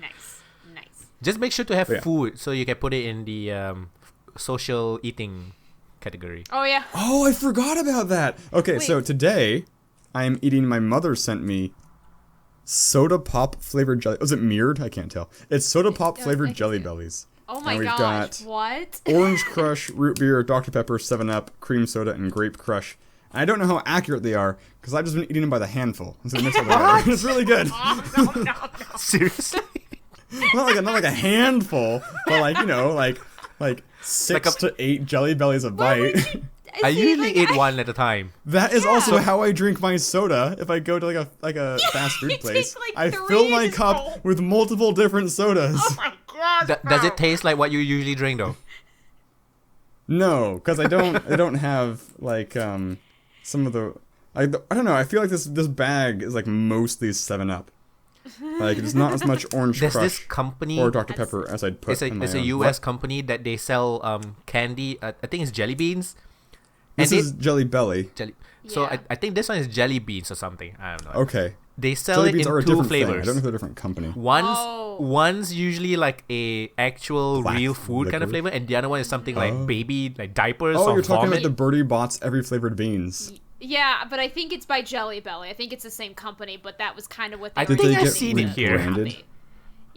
Nice. Just make sure to have food so you can put it in the social eating category. Oh, yeah. Oh, I forgot about that. Okay, so today I am eating, my mother sent me soda pop flavored jelly. Was it mirrored? I can't tell. It's soda pop flavored Jelly Bellies. Oh my gosh, got what? Orange Crush, Root Beer, Dr. Pepper, 7-Up, Cream Soda, and Grape Crush. And I don't know how accurate they are, because I've just been eating them by the handful. So it's really good. Oh, no. Seriously? not like a handful, but like 6 to 8 Jelly Bellies a bite. I usually eat one at a time. That is also how I drink my soda. If I go to a fast food place, I fill my cup with multiple different sodas. Oh my god! Does it taste like what you usually drink though? No, because I don't have some of the I don't know. I feel like this bag is mostly 7-Up. It's not as much Orange There's Crush this company or Dr. Pepper as I'd put. It's a US company that they sell candy. I think it's jelly beans. This is Jelly Belly. So I think this one is jelly beans or something. I don't know. Okay. They sell jelly it beans in are a 2 different flavors. Thing. I don't know if they're a different company. One's usually a actual real food kind of flavor, and the other one is something like baby diapers. Oh, or you're talking vomit. about the Birdie Bots every flavored beans. Yeah, but I think it's by Jelly Belly. I think it's the same company, but that was kind of what they I were think I've using seen it to here. copy.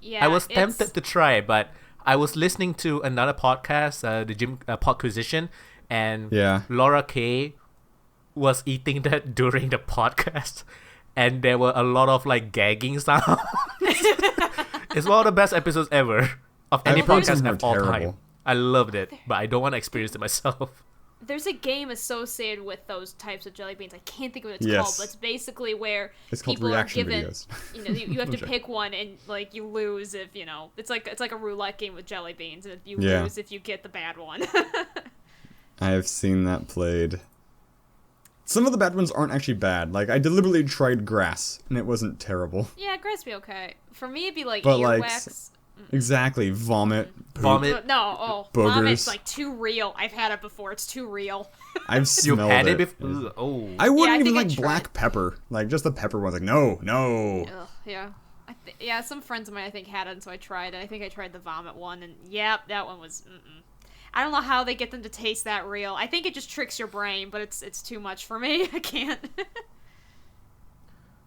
Yeah, I was tempted to try, but I was listening to another podcast, the Jim Podquisition, and Laura Kay was eating that during the podcast, and there were a lot of gagging sounds. It's one of the best episodes ever of any podcast of all time. I loved it, but I don't want to experience it myself. There's a game associated with those types of jelly beans. I can't think of what it's called, but it's basically where people are given, videos. You have to pick one, and you lose if it's like a roulette game with jelly beans, and you lose if you get the bad one. I have seen that played. Some of the bad ones aren't actually bad. I deliberately tried grass, and it wasn't terrible. Yeah, grass be okay. For me, it'd be but earwax. Exactly, vomit. Vomit. No, boogers. Vomit's too real. I've had it before. It's too real. I've smelled You've had it it. before? Oh. I wouldn't I even think I black pepper. Just the pepper ones. No. Ugh, yeah. Some friends of mine I think had it, and so I tried it. I think I tried the vomit one, and that one was. I don't know how they get them to taste that real. I think it just tricks your brain, but it's too much for me. I can't.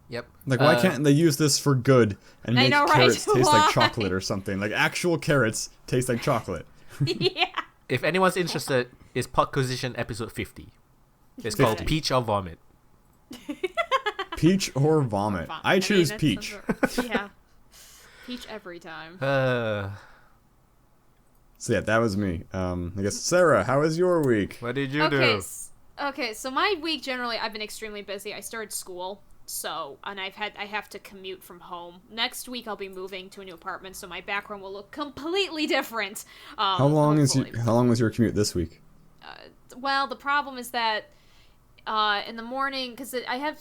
Yep. Why can't they use this for good and make carrots taste Why? like chocolate or something? Actual carrots taste like chocolate. Yeah. If anyone's interested, it's Podquisition episode 50. It's called Peach or Vomit. Peach or vomit? I choose peach. Yeah. Peach every time. So yeah, that was me. I guess, Sarah, how was your week? What did you do? Okay, so my week generally, I've been extremely busy. I started school, So, and I have to commute from home. Next week I'll be moving to a new apartment, so my background will look completely different. How long was your commute this week? Well, the problem is that in the morning, because I have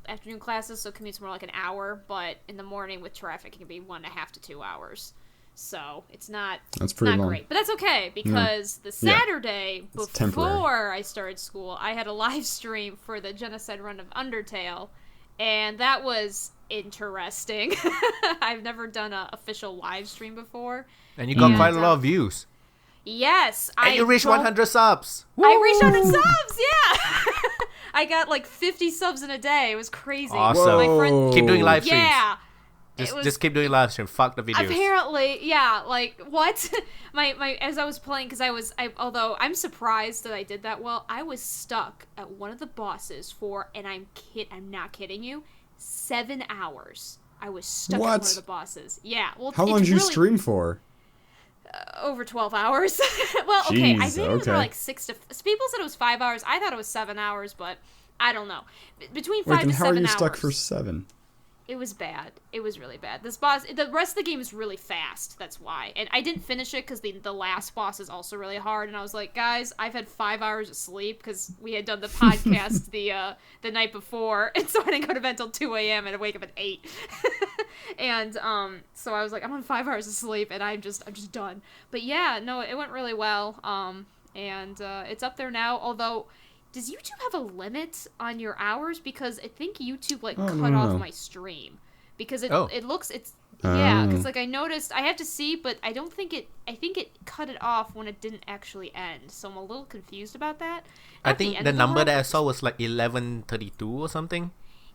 afternoon classes, so commute's more like an hour, but in the morning with traffic it can be 1.5 to 2 hours. So it's not great, but that's okay because the Saturday before I started school, I had a live stream for the Genocide run of Undertale, and that was interesting. I've never done an official live stream before, and you got quite a lot of views. Yes, and you reached 100 subs. Woo! I reached 100 subs. Yeah, I got like 50 subs in a day. It was crazy. Awesome. My friend, keep doing live streams. Yeah. Just keep doing live stream. Fuck the videos. Apparently, yeah. Like what? my as I was playing, because although I'm surprised that I did that well, I was stuck at one of the bosses for, and I'm not kidding you, 7 hours. I was stuck at one of the bosses. Yeah. Well, how long did you stream for? Over 12 hours. Well, okay. Jeez, I think it was like 6 to. People said it was 5 hours. I thought it was 7 hours, but I don't know. Between 5 to 7 hours. How are you stuck for 7? It was bad. It was really bad. This boss, the rest of the game is really fast. That's why. And I didn't finish it because the last boss is also really hard. And I was like, guys, I've had 5 hours of sleep because we had done the podcast the night before, and so I didn't go to bed until 2 a.m. and I wake up at 8. And so I was like, I'm on 5 hours of sleep, and I'm just done. But yeah, no, it went really well. And it's up there now. Although, does YouTube have a limit on your hours? Because I think YouTube cut off my stream because it looks because I noticed I have to see, but I think it cut it off when it didn't actually end. So I'm a little confused about that. I think the number that I saw was like 11:32 or something.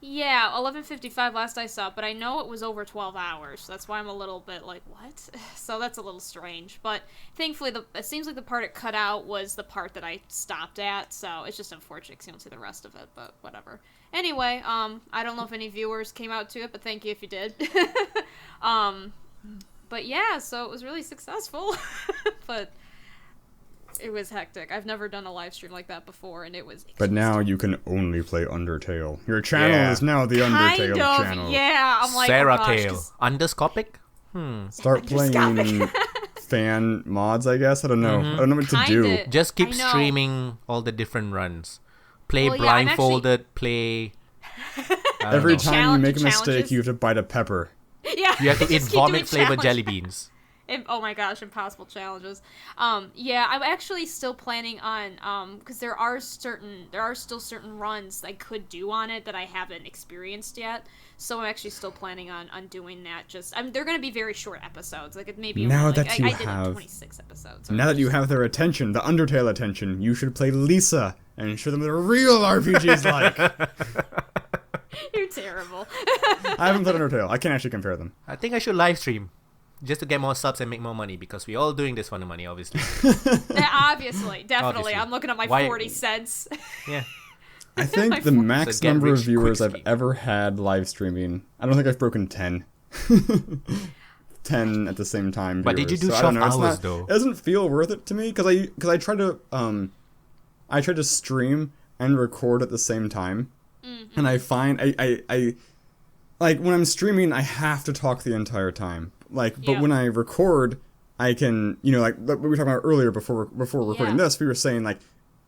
Yeah, 11:55 last I saw, but I know it was over 12 hours, so that's why I'm a little bit like, what? So that's a little strange, but thankfully it seems like the part it cut out was the part that I stopped at, so it's just unfortunate because you don't see the rest of it, but whatever. Anyway, I don't know if any viewers came out to it, but thank you if you did. But yeah, so it was really successful, but it was hectic. I've never done a live stream like that before, and it was exhausting. But now you can only play Undertale. Your channel is now the Undertale channel. Yeah, I'm like, Sarahtail. Underscopic? Start playing fan mods, I guess. I don't know. I don't know what to do. Just keep streaming all the different runs. Play blindfolded, play... Every time you make a mistake, you have to bite a pepper. Yeah. You have to eat vomit-flavored jelly beans. Oh my gosh, impossible challenges. Yeah, I'm actually still planning on, because there are still certain runs I could do on it that I haven't experienced yet. So I'm actually still planning on doing that. They're going to be very short episodes. Like, it may be now only, that you I have 26 episodes. Now that you have their attention, the Undertale attention, you should play Lisa and show them what a real RPG is like. You're terrible. I haven't played Undertale. I can't actually compare them. I think I should live stream. Just to get more subs and make more money, because we're all doing this for the money, obviously. Yeah, obviously, definitely. Obviously. I'm looking at my 40 cents. Yeah. I think the max number of viewers I've ever had live streaming, I don't think I've broken 10. 10 at the same time. But did you do so 12 hours, though? It doesn't feel worth it to me, because I try to stream and record at the same time. Mm-hmm. And I find, I like, when I'm streaming, I have to talk the entire time. But when I record, I can, like we were talking about earlier before recording this, we were saying,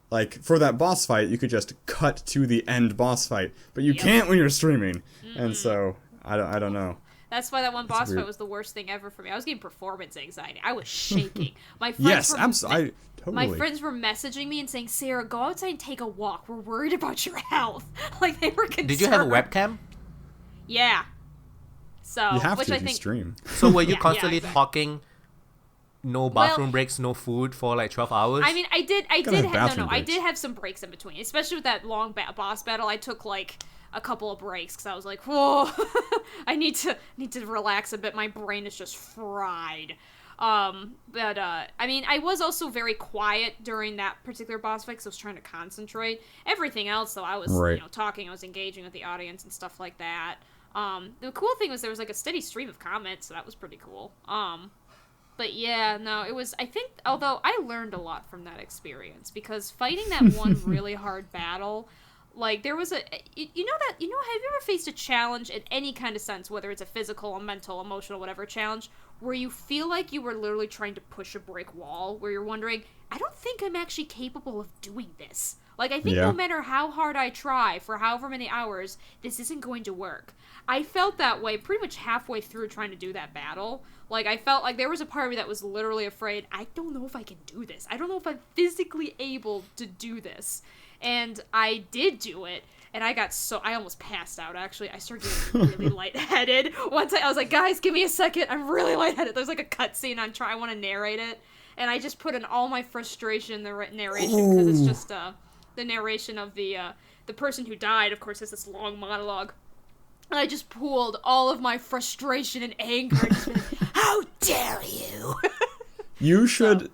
like, for that boss fight, you could just cut to the end boss fight, but you can't when you're streaming. And so, I don't know. That's why that one boss fight was the worst thing ever for me. I was getting performance anxiety. I was shaking. My friends totally. My friends were messaging me and saying, Sarah, go outside and take a walk. We're worried about your health. Like, they were concerned. Did you have a webcam? Yeah. So, you have which to I think stream. So were you constantly talking, no bathroom breaks, no food for like 12 hours? I mean, I did have some breaks in between, especially with that long boss battle. I took like a couple of breaks because I was like, whoa, I need to relax a bit. My brain is just fried. I mean, I was also very quiet during that particular boss fight because I was trying to concentrate. Everything else, though, I was talking, I was engaging with the audience and stuff like that. The cool thing was there was like a steady stream of comments, so that was pretty cool. But yeah, no, it was, I think, although I learned a lot from that experience, because fighting that one really hard battle, Like, there was have you ever faced a challenge in any kind of sense, whether it's a physical, a mental, emotional, whatever challenge, where you feel like you were literally trying to push a brick wall, where you're wondering, I don't think I'm actually capable of doing this. Like, I think no matter how hard I try for however many hours, this isn't going to work. I felt that way pretty much halfway through trying to do that battle. Like, I felt like there was a part of me that was literally afraid, I don't know if I can do this. I don't know if I'm physically able to do this. And I did do it, and I almost passed out, actually. I started getting really lightheaded. Once I was like, guys, give me a second, I'm really lightheaded. There's like a cutscene, I want to narrate it, and I just put in all my frustration in the narration, because it's just, the narration of the person who died, of course, has this long monologue. And I just pooled all of my frustration and anger, and just been like, how dare you! You should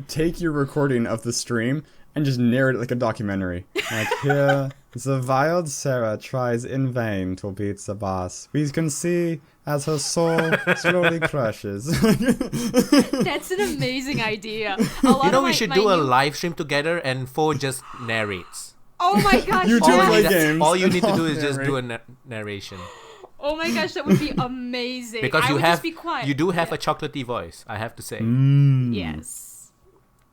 take your recording of the stream and just narrate it like a documentary. Like, here, the wild Sarah tries in vain to beat the boss. We can see as her soul slowly crushes. That's an amazing idea. We should do a live stream together and Fo just narrates. Oh my gosh, you do play games. All you need to do is just do a narration. Oh my gosh, that would be amazing. Because just be quiet. You do have a chocolatey voice, I have to say. Yes.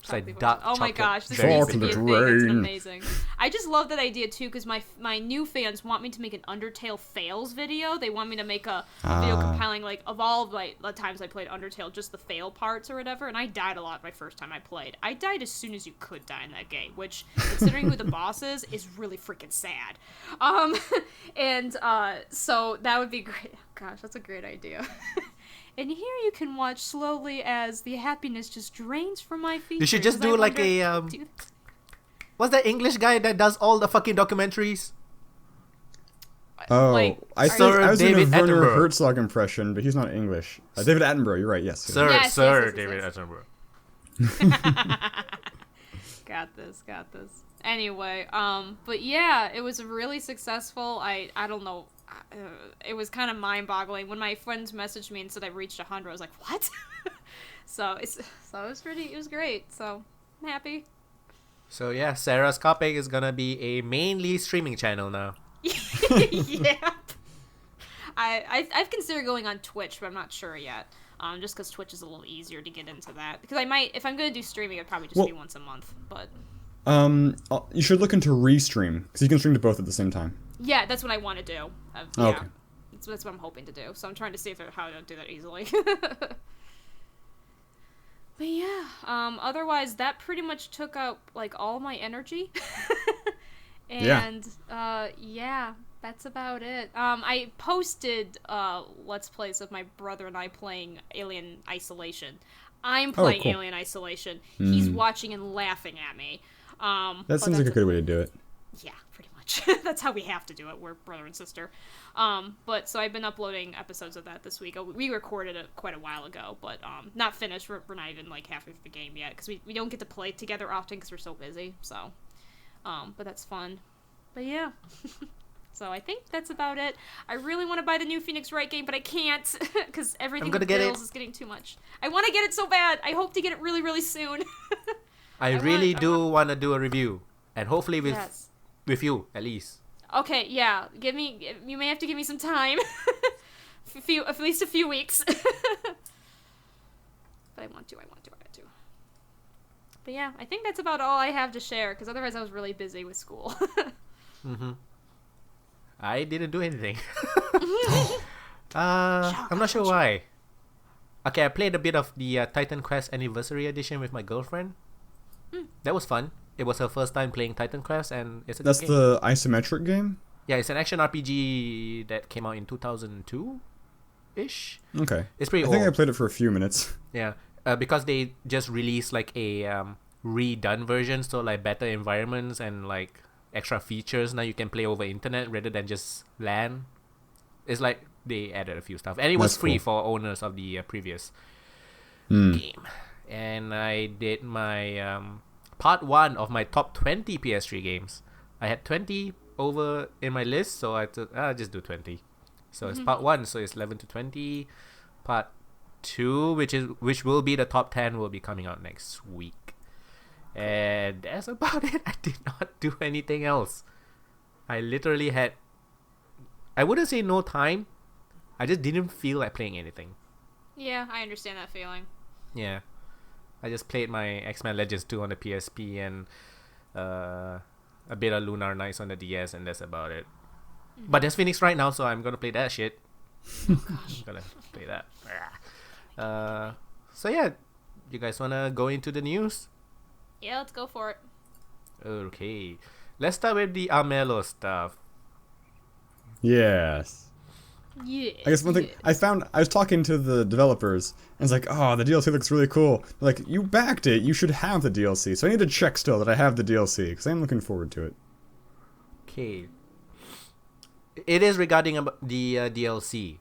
It's like dark oh my gosh, this needs to be a thing. It's amazing. I just love that idea too, because my new fans want me to make an Undertale fails video. They want me to make a video compiling like of all of like the times I played Undertale, just the fail parts or whatever. And I died a lot my first time I played. I died as soon as you could die in that game, which, considering who the boss is really freaking sad. So that would be great. Gosh, that's a great idea. And here you can watch slowly as the happiness just drains from my feet. You should just do like what's that English guy that does all the fucking documentaries? Oh, like, I was doing a Werner Herzog impression, but he's not English. David Attenborough, you're right, yes. Sir, yes, David Attenborough. Got this. Anyway, but yeah, it was really successful. I don't know. It was kind of mind-boggling when my friends messaged me and said I reached 100. I was like, "What?" so it was great. So I'm happy. So yeah, Sarahscopic is gonna be a mainly streaming channel now. Yeah. I've considered going on Twitch, but I'm not sure yet. Just because Twitch is a little easier to get into that. Because I might, if I'm gonna do streaming, it'd probably just be once a month. But you should look into Restream, because you can stream to both at the same time. Yeah, that's what I want to do. Yeah. Okay. That's what I'm hoping to do. So I'm trying to see how to do that easily. But yeah, otherwise that pretty much took out like all my energy. And yeah, that's about it. I posted Let's Plays of my brother and I playing Alien Isolation. I'm playing Alien Isolation. He's watching and laughing at me. That seems like a good way to do it. Yeah, pretty much. That's how we have to do it. We're brother and sister. But so I've been uploading episodes of that this week. We recorded it quite a while ago, but not finished. We're not even like half of the game yet, because we don't get to play together often because we're so busy. So, but that's fun. But yeah. So I think that's about it. I really want to buy the new Phoenix Wright game, but I can't because everything with bills is getting too much. I want to get it so bad. I hope to get it really, really soon. I really do want to do a review, and hopefully with you at least. Okay, yeah. You may have to give me some time. At least a few weeks. But I want to. But yeah, I think that's about all I have to share, because otherwise I was really busy with school. I didn't do anything. I'm not sure why. Okay, I played a bit of the Titan Quest Anniversary Edition with my girlfriend. That was fun. It was her first time playing Titan Quest, and it's a good game. The isometric game? Yeah, it's an action RPG that came out in 2002-ish. Okay. It's pretty old. I think I played it for a few minutes. Yeah, because they just released like a redone version, so like better environments and like extra features. Now you can play over internet rather than just LAN. It's like they added a few stuff, and it was free for owners of the previous game. And I did my part 1 of my top 20 PS3 games. I had 20 over in my list, so I thought I'll just do 20. So it's part 1, so it's 11 to 20. Part 2, which will be the top 10, will be coming out next week. And that's about it. I did not do anything else. I literally had, I wouldn't say no time. I just didn't feel like playing anything. Yeah, I understand that feeling. Yeah. I just played my X-Men Legends 2 on the PSP and a bit of Lunar Nights on the DS, and that's about it. But there's Phoenix right now, so I'm gonna play that shit. I'm gonna play that. So yeah, you guys wanna go into the news? Yeah, let's go for it. Okay, let's start with the Armello stuff. Yes. Yeah. I guess one thing I was talking to the developers, and it's like, oh, the DLC looks really cool. They're like, you backed it, you should have the DLC. So I need to check still that I have the DLC, because I'm looking forward to it. Okay. It is regarding the DLC.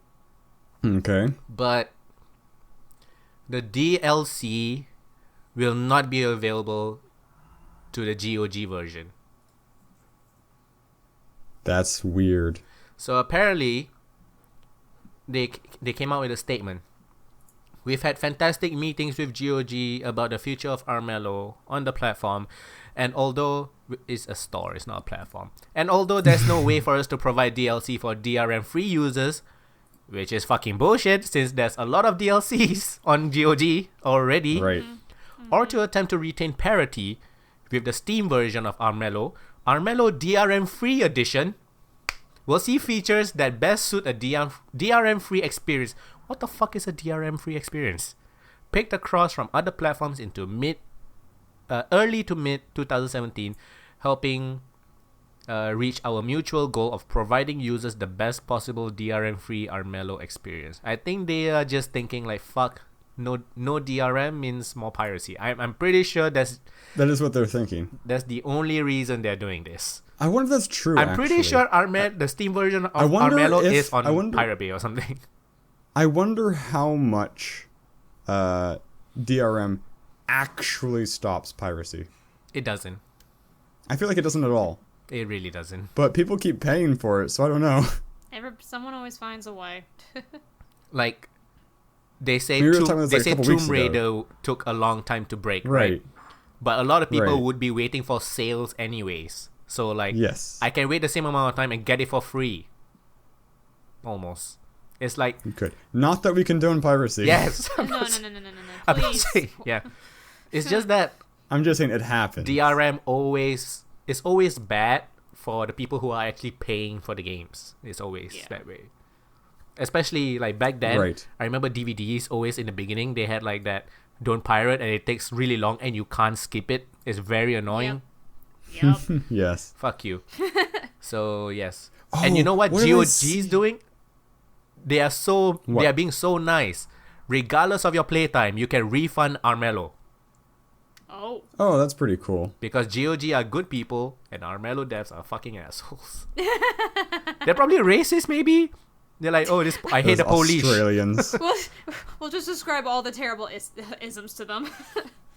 Okay. But the DLC will not be available to the GOG version. That's weird. So apparently, they came out with a statement. We've had fantastic meetings with GOG about the future of Armello on the platform, and although it's a store, it's not a platform, and although there's no way for us to provide DLC for DRM-free users, which is fucking bullshit since there's a lot of DLCs on GOG already, Right. or to attempt to retain parity with the Steam version of Armello, Armello DRM-Free Edition will see features that best suit a DRM-free experience. What the fuck is a DRM-free experience? Picked across from other platforms into early to mid 2017, helping reach our mutual goal of providing users the best possible DRM-free Armello experience. I think they are just thinking like, fuck, no DRM means more piracy. I'm pretty sure that is what they're thinking. that's the only reason they're doing this. I wonder if that's true. I'm pretty sure the Steam version of Armello is on Pirate Bay or something. I wonder how much DRM actually stops piracy. It doesn't. I feel like it doesn't at all. It really doesn't. But people keep paying for it, so I don't know. Someone always finds a way. Like, they say We were talking about this, like, a couple Tomb weeks Raider took a long time to break, right? But a lot of people would be waiting for sales anyways. So, like, Yes. I can wait the same amount of time and get it for free. Almost. It's like... You could. Not that we condone piracy. Yes. No. I'm not Please. saying, yeah. It's just that I'm just saying it happens. DRM is always bad for the people who are actually paying for the games. It's always that way. Especially like back then, Right. I remember DVDs always in the beginning they had like that don't pirate and it takes really long and you can't skip it. It's very annoying. Yep. Yes. Fuck you. So yes. Oh, and you know what what did I GOG see? is doing? They are being so nice. Regardless of your playtime, you can refund Armello. Oh. Oh, that's pretty cool. Because GOG are good people and Armello devs are fucking assholes. They're probably racist, maybe. They're like, oh, I hate the Those police. Australians. We'll just describe all the terrible isms to them.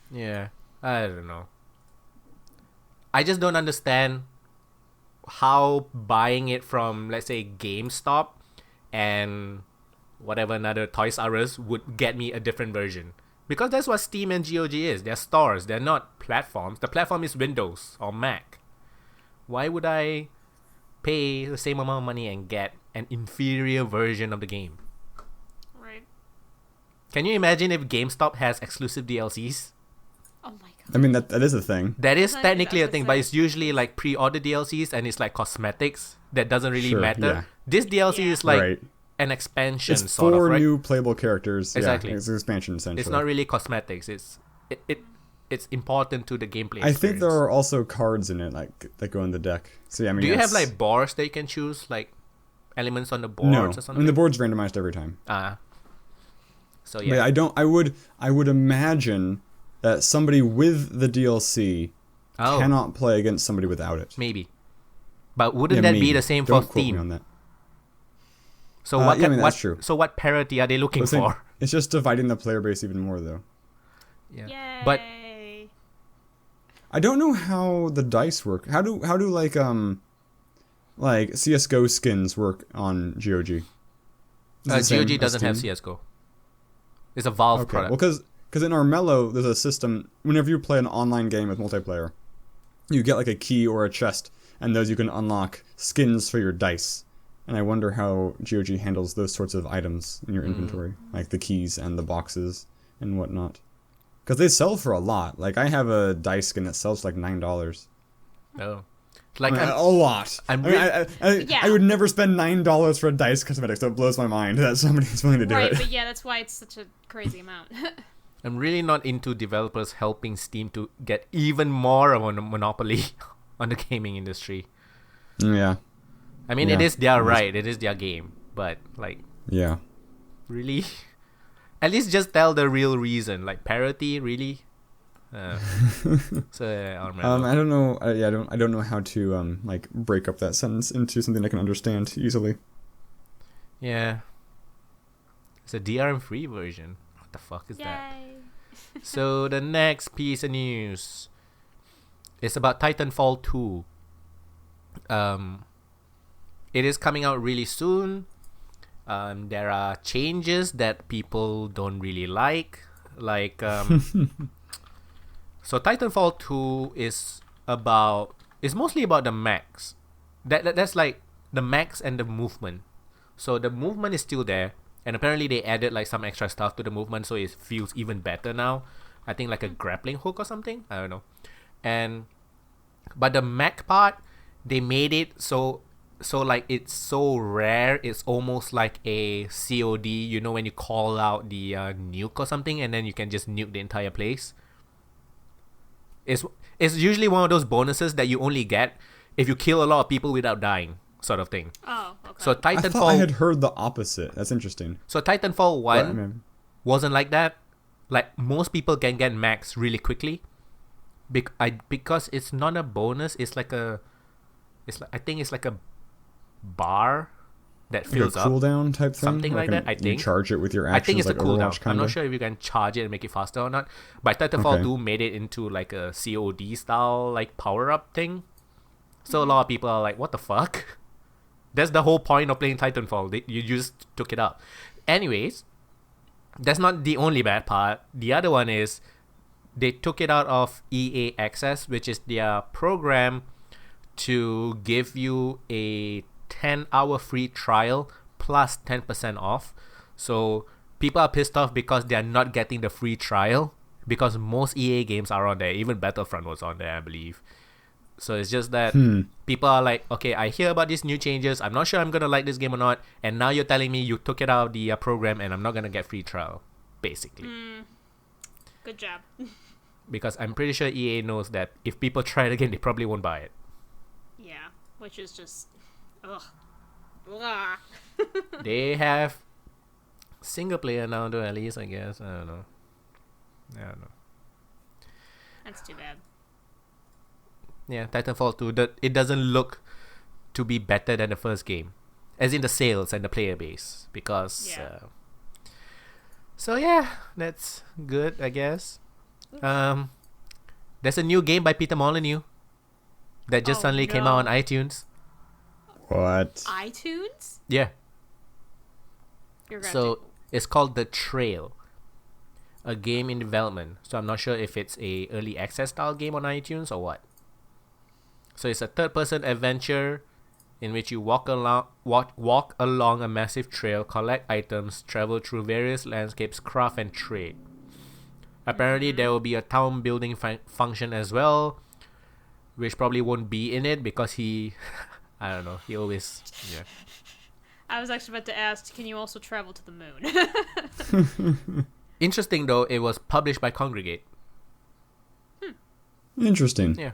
Yeah, I don't know. I just don't understand how buying it from, let's say, GameStop and whatever another Toys R Us would get me a different version. Because that's what Steam and GOG is. They're stores. They're not platforms. The platform is Windows or Mac. Why would I pay the same amount of money and get an inferior version of the game? Right. Can you imagine if GameStop has exclusive DLCs? Oh my god. I mean, that is a thing. That is Like, technically a that's thing, the but thing. it's usually like pre-order DLCs and it's like cosmetics that doesn't really Sure, matter. yeah. This DLC Yeah. is like Right. an expansion, It's sort of, 4 right? new playable characters. Exactly. Yeah, it's an expansion, essentially. It's not really cosmetics. It's important to the gameplay. I think there experience. are also cards in it, like, that go in the deck. So, yeah, I mean, Do you have that's- like boards that you can choose, like elements on the boards No. or I something? mean, the board's randomized every time. So But yeah. I would imagine that somebody with the DLC Oh, cannot play against somebody without it. maybe. But wouldn't Yeah, that be maybe. the same Don't for quote me Steam? on that. So Yeah, what? I mean, what? that's true. So what parity are they looking But for? it's just dividing the player base even more, though. Yeah. Yay. But I don't know how the dice work. How do like CS:GO skins work on GOG? Is it the same GOG as doesn't have Steam? CS:GO. It's a Valve Okay, product. well, because in Armello, there's a system. Whenever you play an online game with multiplayer, you get like a key or a chest, and those you can unlock skins for your dice. And I wonder how GOG handles those sorts of items in your inventory, like the keys and the boxes and whatnot. Because they sell for a lot. Like, I have a dice skin that sells for like $9. Oh. Like, a lot. I would never spend $9 for a dice cosmetic, so it blows my mind that somebody's willing to do it. Right, but yeah, that's why it's such a crazy amount. I'm really not into developers helping Steam to get even more of a monopoly on the gaming industry. Yeah. I mean, it is their right. It is their game. But, like... Yeah. Really? At least just tell the real reason. Like, parity, really? Armello. I don't know. I don't know how to like break up that sentence into something I can understand easily. Yeah. It's a DRM-free version. What the fuck is that? So the next piece of news is about Titanfall 2. It is coming out really soon. There are changes that people don't really like. Like, so Titanfall 2 is mostly about the mechs. That's like the mechs and the movement. So the movement is still there, and apparently they added like some extra stuff to the movement, so it feels even better now. I think like a grappling hook or something. I don't know. But the mech part, they made it so like it's so rare. It's almost like a COD. You know, when you call out the nuke or something, and then you can just nuke the entire place. It's usually one of those bonuses that you only get if you kill a lot of people without dying, sort of thing. Oh, okay. I So thought I had heard the opposite. That's interesting. So Titanfall 1 wasn't like that. Like, most people can get max really quickly. Because it's not a bonus. I think it's like a bar that fills like a cooldown type thing? Something like that, I think. You charge it with your actions. I think it's like a cooldown. Kinda? I'm not sure if you can charge it and make it faster or not. But Titanfall 2 made it into like a COD style like power up thing. So a lot of people are like, what the fuck? That's the whole point of playing Titanfall. You just took it out. Anyways, that's not the only bad part. The other one is they took it out of EA Access, which is their program to give you a 10-hour free trial plus 10% off. So people are pissed off because they are not getting the free trial, because most EA games are on there. Even Battlefront was on there, I believe. So it's just that people are like, okay, I hear about these new changes. I'm not sure I'm going to like this game or not. And now you're telling me you took it out of the program and I'm not going to get free trial, basically. Good job. Because I'm pretty sure EA knows that if people try it again, they probably won't buy it. Yeah, which is just... Ugh. They have single player now, though, at least, I guess. I don't know. That's too bad. Yeah, Titanfall 2, it doesn't look to be better than the first game, as in the sales and the player base, because so yeah, that's good, I guess. There's a new game by Peter Molyneux that just suddenly came out on iTunes. What? iTunes? Yeah. So it's called The Trail, a game in development. So I'm not sure if it's a early access style game on iTunes or what. So it's a third-person adventure in which you walk along a massive trail, collect items, travel through various landscapes, craft and trade. Apparently, there will be a town building function as well, which probably won't be in it because he, I don't know, he always, yeah. I was actually about to ask, can you also travel to the moon? Interesting though, it was published by Congregate. Interesting. Yeah.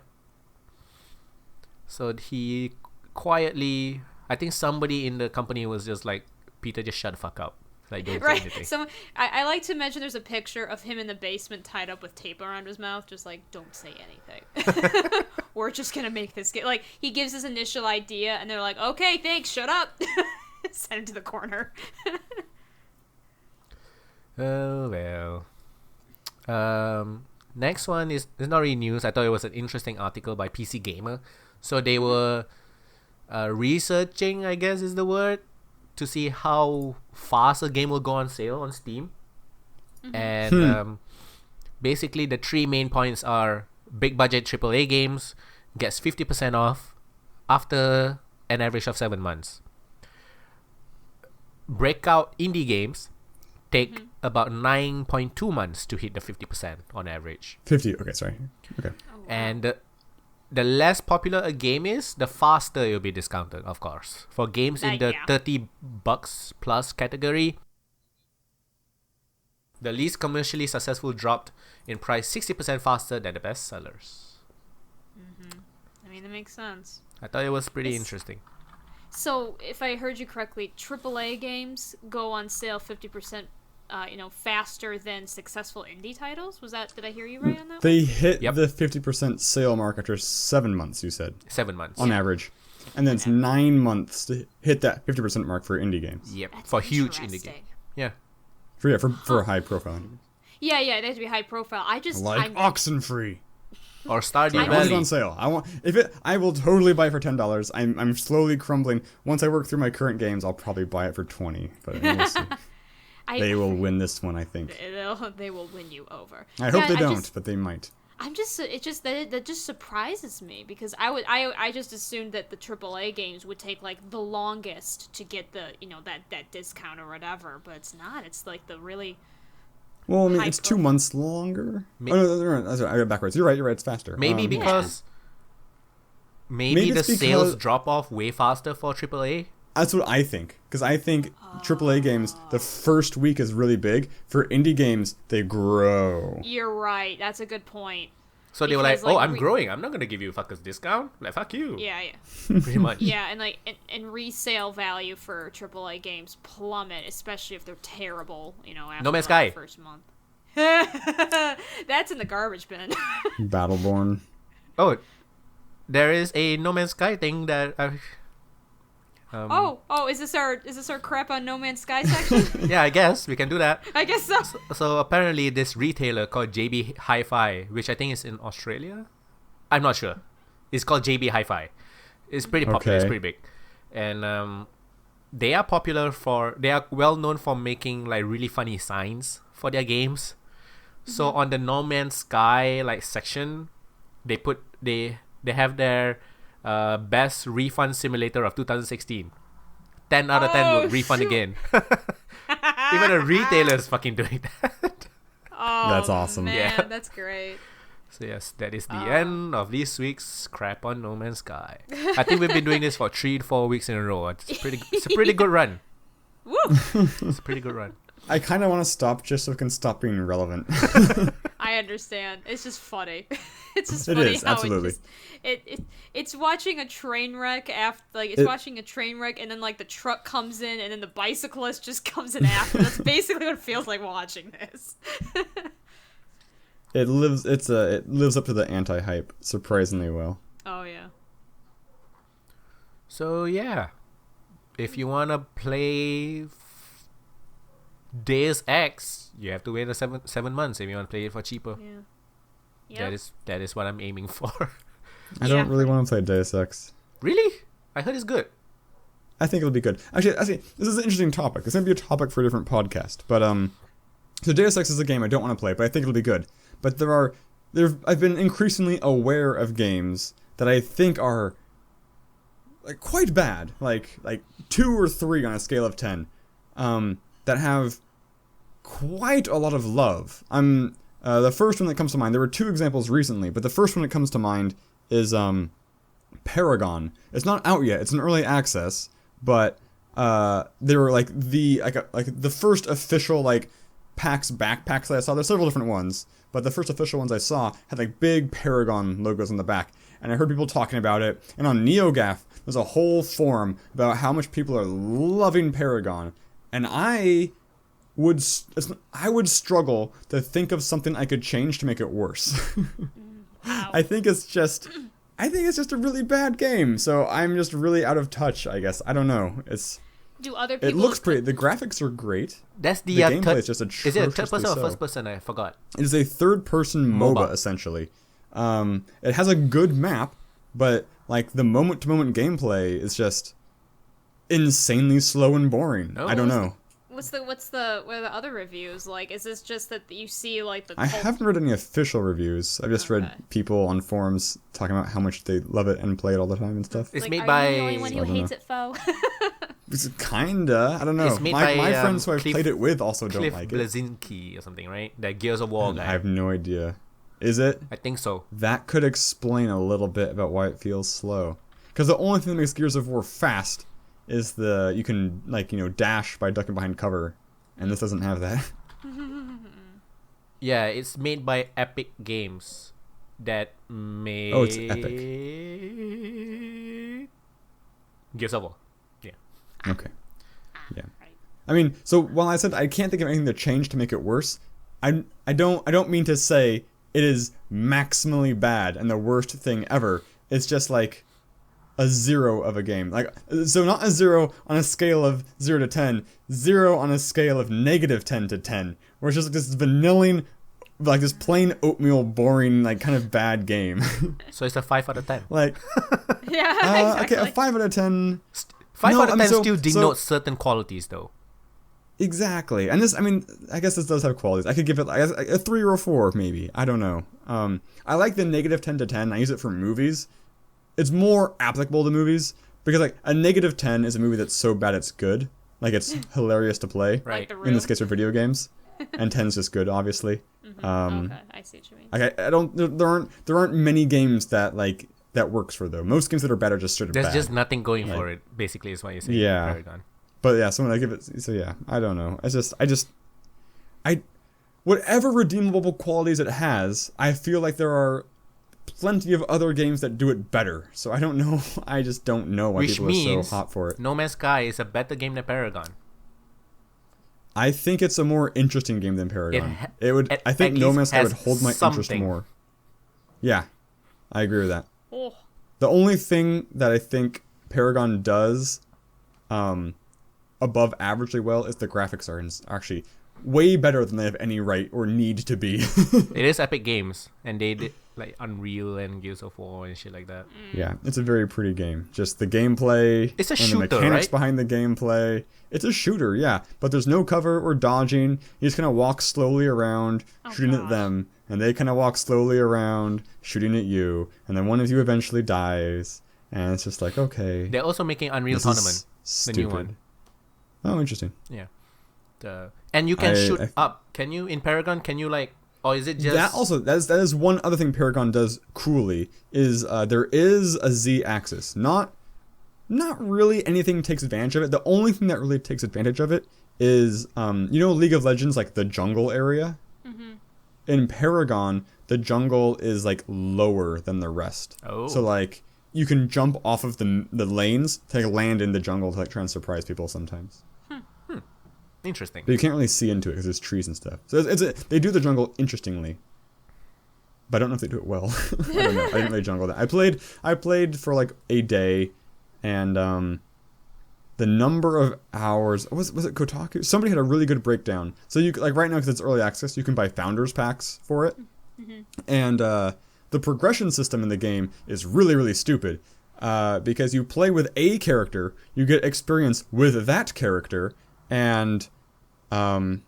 So he quietly, I think somebody in the company was just like, Peter, just shut the fuck up. Like, don't say anything. So I like to imagine there's a picture of him in the basement tied up with tape around his mouth, just like, don't say anything. We're just gonna make this game. Like, he gives his initial idea, and they're like, okay, thanks, shut up. Send him to the corner. Oh, well. Next one is not really news. I thought it was an interesting article by PC Gamer. So they were researching, I guess is the word, to see how fast a game will go on sale on Steam. And basically the three main points are big budget AAA games gets 50% off after an average of 7 months. Breakout indie games take about 9.2 months to hit the 50% on average. 50. Okay, sorry. Okay. Oh, wow. And the less popular a game is, the faster it will be discounted, of course. For games in the $30 plus category, the least commercially successful dropped in price 60% faster than the best sellers. I mean, that makes sense. I thought it was pretty interesting. So, if I heard you correctly, AAA games go on sale 50%, faster than successful indie titles. Did I hear you right on that? They hit the 50% sale mark after 7 months. You said 7 months on average, and then it's 9 months to hit that 50% mark for indie games. Yep, That's for huge indie games. Yeah. For high profile indie games. Yeah, they have to be high profile. I'm Oxenfree. Or Stardew I want it Valley. on sale. I will totally buy it for $10. I'm slowly crumbling. Once I work through my current games, I'll probably buy it for $20. But we'll see. They will win this one, I think. They will win you over. I hope they don't, but they might. That just surprises me because I just assumed that the AAA games would take like the longest to get the that discount or whatever, but it's not. It's like the really. Well, I mean, it's 2 months longer. No, I got backwards. You're right. It's faster. Maybe because maybe the sales drop off way faster for AAA. That's what I think. Because I think AAA games, the first week is really big. For indie games, they grow. You're right. That's a good point. So they were like, "Oh, I'm growing. I'm not gonna give you a fuckers discount. Like, fuck you." Yeah. Pretty much. Yeah, and resale value for AAA games plummet, especially if they're terrible. After No Man's Sky. the first month. That's in the garbage bin. Battleborn. Oh, there is a No Man's Sky thing that. Is this our crap on No Man's Sky section? Yeah, I guess we can do that. I guess so. So apparently this retailer called JB Hi-Fi, which I think is in Australia. I'm not sure. It's called JB Hi-Fi. It's pretty popular. It's pretty big. And they are well known for making like really funny signs for their games. So on the No Man's Sky like section, they have their best refund simulator of 2016. 10 out of 10 will refund again. Even a retailer is fucking doing that. Oh, that's awesome. Man, Yeah. That's great. So yes, that is the end of this week's crap on No Man's Sky. I think we've been doing this for 3-4 weeks in a row. It's a pretty good run. Woo! It's a pretty good run. I kind of want to stop just so it can stop being relevant. I understand. It's just funny. It's just It funny is, how absolutely. it's watching a train wreck watching a train wreck and then like the truck comes in and then the bicyclist just comes in after. That's basically what it feels like watching this. It lives up to the anti-hype surprisingly well. Oh yeah. So yeah, if you wanna play Deus Ex, you have to wait 7 months if you want to play it for cheaper. Yeah. Yep. That is what I'm aiming for. I don't really want to play Deus Ex. Really? I heard it's good. I think it'll be good. Actually, this is an interesting topic. It's going to be a topic for a different podcast. But so Deus Ex is a game I don't want to play, but I think it'll be good. But I've been increasingly aware of games that I think are like quite bad, like 2 or 3 on a scale of 10, that have quite a lot of love. The first one that comes to mind, there were 2 examples recently, but the first one that comes to mind is Paragon. It's not out yet. It's in early access, but they were like the first official like PAX backpacks that I saw. There's several different ones, but the first official ones I saw had like big Paragon logos on the back, and I heard people talking about it. And on NeoGAF, there's a whole forum about how much people are loving Paragon, and I would struggle to think of something I could change to make it worse. Wow. I think it's just a really bad game. So I'm just really out of touch, I guess. I don't know. Do other people? It looks pretty. The graphics are great. That's the gameplay is just atrociously Is it a third person or so. first person? I forgot. It is a third-person MOBA essentially. It has a good map, but like the moment-to-moment gameplay is just insanely slow and boring. No. I don't know. What are the other reviews like? Is this just that you see like the? I haven't read any official reviews. I've just read people on forums talking about how much they love it and play it all the time and stuff. It's like, made are by. you the only one who hates it, Foe? It's kinda. I don't know. It's made my by, friends who I've played it with also don't Cliff like it. Bleszinski or something, right? That Gears of War guy. I have no idea. Is it? I think so. That could explain a little bit about why it feels slow. Because the only thing that makes Gears of War fast is you can dash by ducking behind cover, and this doesn't have that. Yeah, it's made by Epic Games that made. Oh, it's Epic. Gears of War. Yeah. Okay. Yeah. I mean, so while I said I can't think of anything to change to make it worse, I don't mean to say it is maximally bad and the worst thing ever. It's just like a 0 of a game. Like, so not a 0 on a scale of 0 to 10, 0 on a scale of -10 to 10, where it's just like this vanilling, like this plain oatmeal, boring, like kind of bad game. So it's a 5 out of 10. Like, Yeah, exactly. okay, a 5 out of 10. 5 No, out of I 10 mean, still denotes certain qualities, though. Exactly. And this, I mean, I guess this does have qualities. I could give it a 3 or a 4, maybe. I don't know. I like the -10 to 10. I use it for movies. It's more applicable to movies because, like, a -10 is a movie that's so bad it's good. Like, it's hilarious to play. Right. Like In this case, for video games. And 10's just good, obviously. Okay, I see what you mean. I don't. There aren't many games that works for though. Most games that are bad are just straight up There's bad. just nothing going for it, basically, is what you're saying. Yeah. Paragon. But yeah, so when I give it, so yeah, I don't know. Whatever redeemable qualities it has, I feel like there are plenty of other games that do it better. So I don't know. I just don't know why people are so hot for it. No Man's Sky is a better game than Paragon. I think it's a more interesting game than Paragon. I think at No least Man's Sky has would hold my interest something. more. Yeah, I agree with that. Oh. The only thing that I think Paragon does above averagely well is the graphics are actually way better than they have any right or need to be. It is Epic Games, and they did like Unreal and Gears of War and shit like that. Yeah, it's a very pretty game. Just the gameplay It's a and shooter, the mechanics right? behind the gameplay. It's a shooter, yeah, but there's no cover or dodging. You just kind of walk slowly around, shooting at gosh. them, and they kind of walk slowly around, shooting at you, and then one of you eventually dies, and it's just like, okay. They're also making Unreal This Tournament, is the new stupid. one. Oh, interesting. Yeah. And you can shoot I- up. Can you in Paragon? Can you like? Or is it just That is one other thing Paragon does cruelly is there is a Z-axis. Not really anything takes advantage of it. The only thing that really takes advantage of it is League of Legends, like the jungle area. Mm-hmm. In Paragon, the jungle is like lower than the rest. Oh. So like you can jump off of the lanes to land in the jungle to like try and surprise people sometimes. interesting? But you can't really see into it because there's trees and stuff. So they do the jungle interestingly, but I don't know if they do it well. I don't know. I didn't play jungle. I played for like a day, and the number of hours was it Kotaku? Somebody had a really good breakdown. So you like right now because it's early access, you can buy founders packs for it, and the progression system in the game is really really stupid. Because you play with a character, you get experience with that character. And I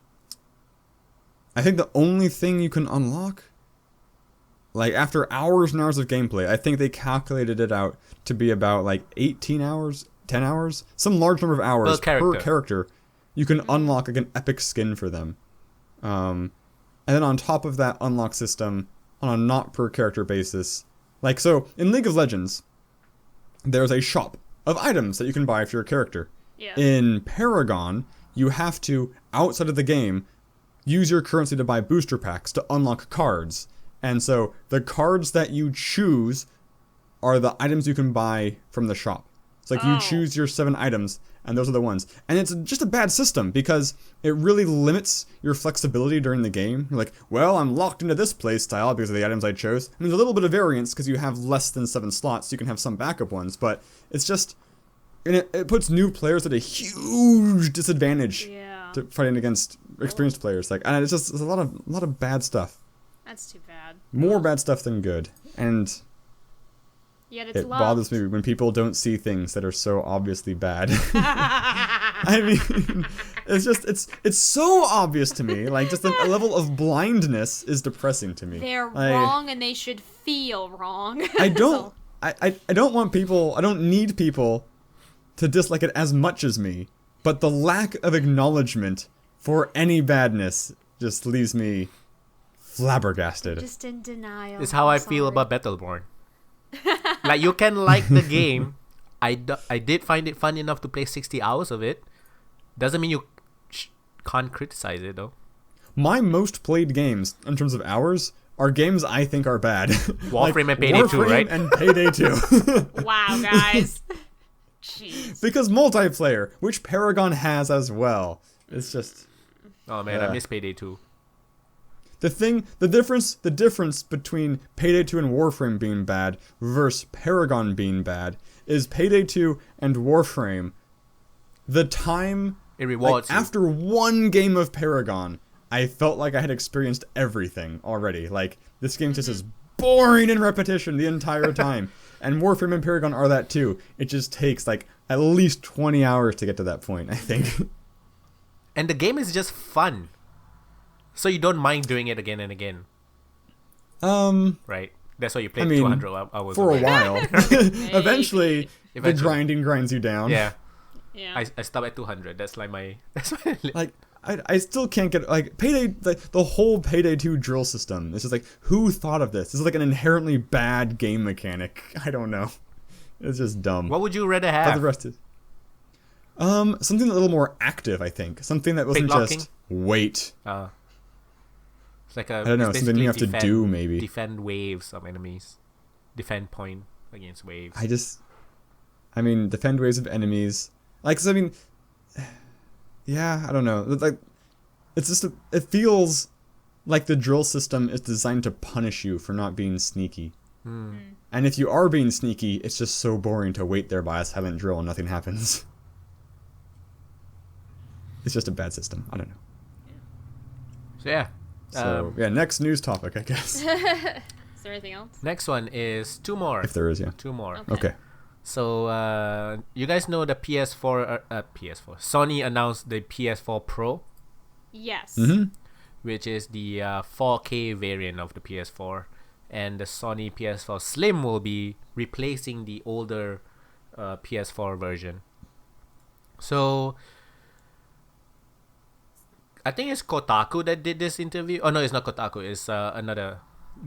think the only thing you can unlock, like after hours and hours of gameplay, I think they calculated it out to be about like 18 hours, 10 hours, some large number of hours per character, you can unlock like an epic skin for them. And then on top of that unlock system, on a not per character basis, like so in League of Legends, there's a shop of items that you can buy for your character. Yeah. In Paragon, you have to, outside of the game, use your currency to buy booster packs to unlock cards. And so the cards that you choose are the items you can buy from the shop. It's like you choose your 7 items, and those are the ones. And it's just a bad system because it really limits your flexibility during the game. You're like, well, I'm locked into this playstyle because of the items I chose. I mean, there's a little bit of variance because you have less than 7 slots, so you can have some backup ones, but it's just... And it puts new players at a huge disadvantage to fighting against experienced players. Like, and it's a lot of bad stuff. That's too bad. More bad stuff than good, and yet it's it bothers me when people don't see things that are so obviously bad. I mean, it's so obvious to me. Like, just a level of blindness is depressing to me. They're wrong, and they should feel wrong. I don't. I don't want people. I don't need people to dislike it as much as me. But the lack of acknowledgement for any badness just leaves me flabbergasted. Just in denial. It's how I feel about Battleborn. Like, you can like the game. I did find it fun enough to play 60 hours of it. Doesn't mean you can't criticize it, though. My most played games, in terms of hours, are games I think are bad. Warframe and Payday 2, right? And Payday 2. Wow, guys. Jeez. Because multiplayer, which Paragon has as well. It's just... Oh, man, I miss Payday 2. The difference between Payday 2 and Warframe being bad versus Paragon being bad is Payday 2 and Warframe. The time it rewards you. After one game of Paragon, I felt like I had experienced everything already. Like, this game just is boring in repetition the entire time. And Warframe and Paragon are that too. It just takes like at least 20 hours to get to that point, I think. And the game is just fun. So you don't mind doing it again and again. Right? That's why you played 200 hours for a while. Eventually, the Eventually. grinding grinds you down. Yeah. Yeah. I stopped at 200. That's like my... Like, I still can't get... Like, Payday... the whole Payday 2 drill system. It's just like, who thought of this? This is like an inherently bad game mechanic. I don't know. It's just dumb. What would you rather But have? the rest is... something a little more active, I think. Something that wasn't Picklocking? just wait. It's like a... I don't know, it's something you have basically to do, maybe. Defend waves of enemies. Defend point against waves. I mean, defend waves of enemies. Like, 'cause I mean... Yeah, I don't know. Like, it's just... It feels like the drill system is designed to punish you for not being sneaky. And if you are being sneaky, it's just so boring to wait there by a silent drill and nothing happens. It's just a bad system. I don't know. So, yeah. So, yeah, next news topic, I guess. Is there anything else? Next one is two more. If there is, yeah. Two more. Okay. So, you guys know the PS4... Sony announced the PS4 Pro, Yes. Mm-hmm. which is the 4K variant of the PS4. And the Sony PS4 Slim will be replacing the older PS4 version. So, I think it's Kotaku that did this interview. Oh, no, it's not Kotaku. It's another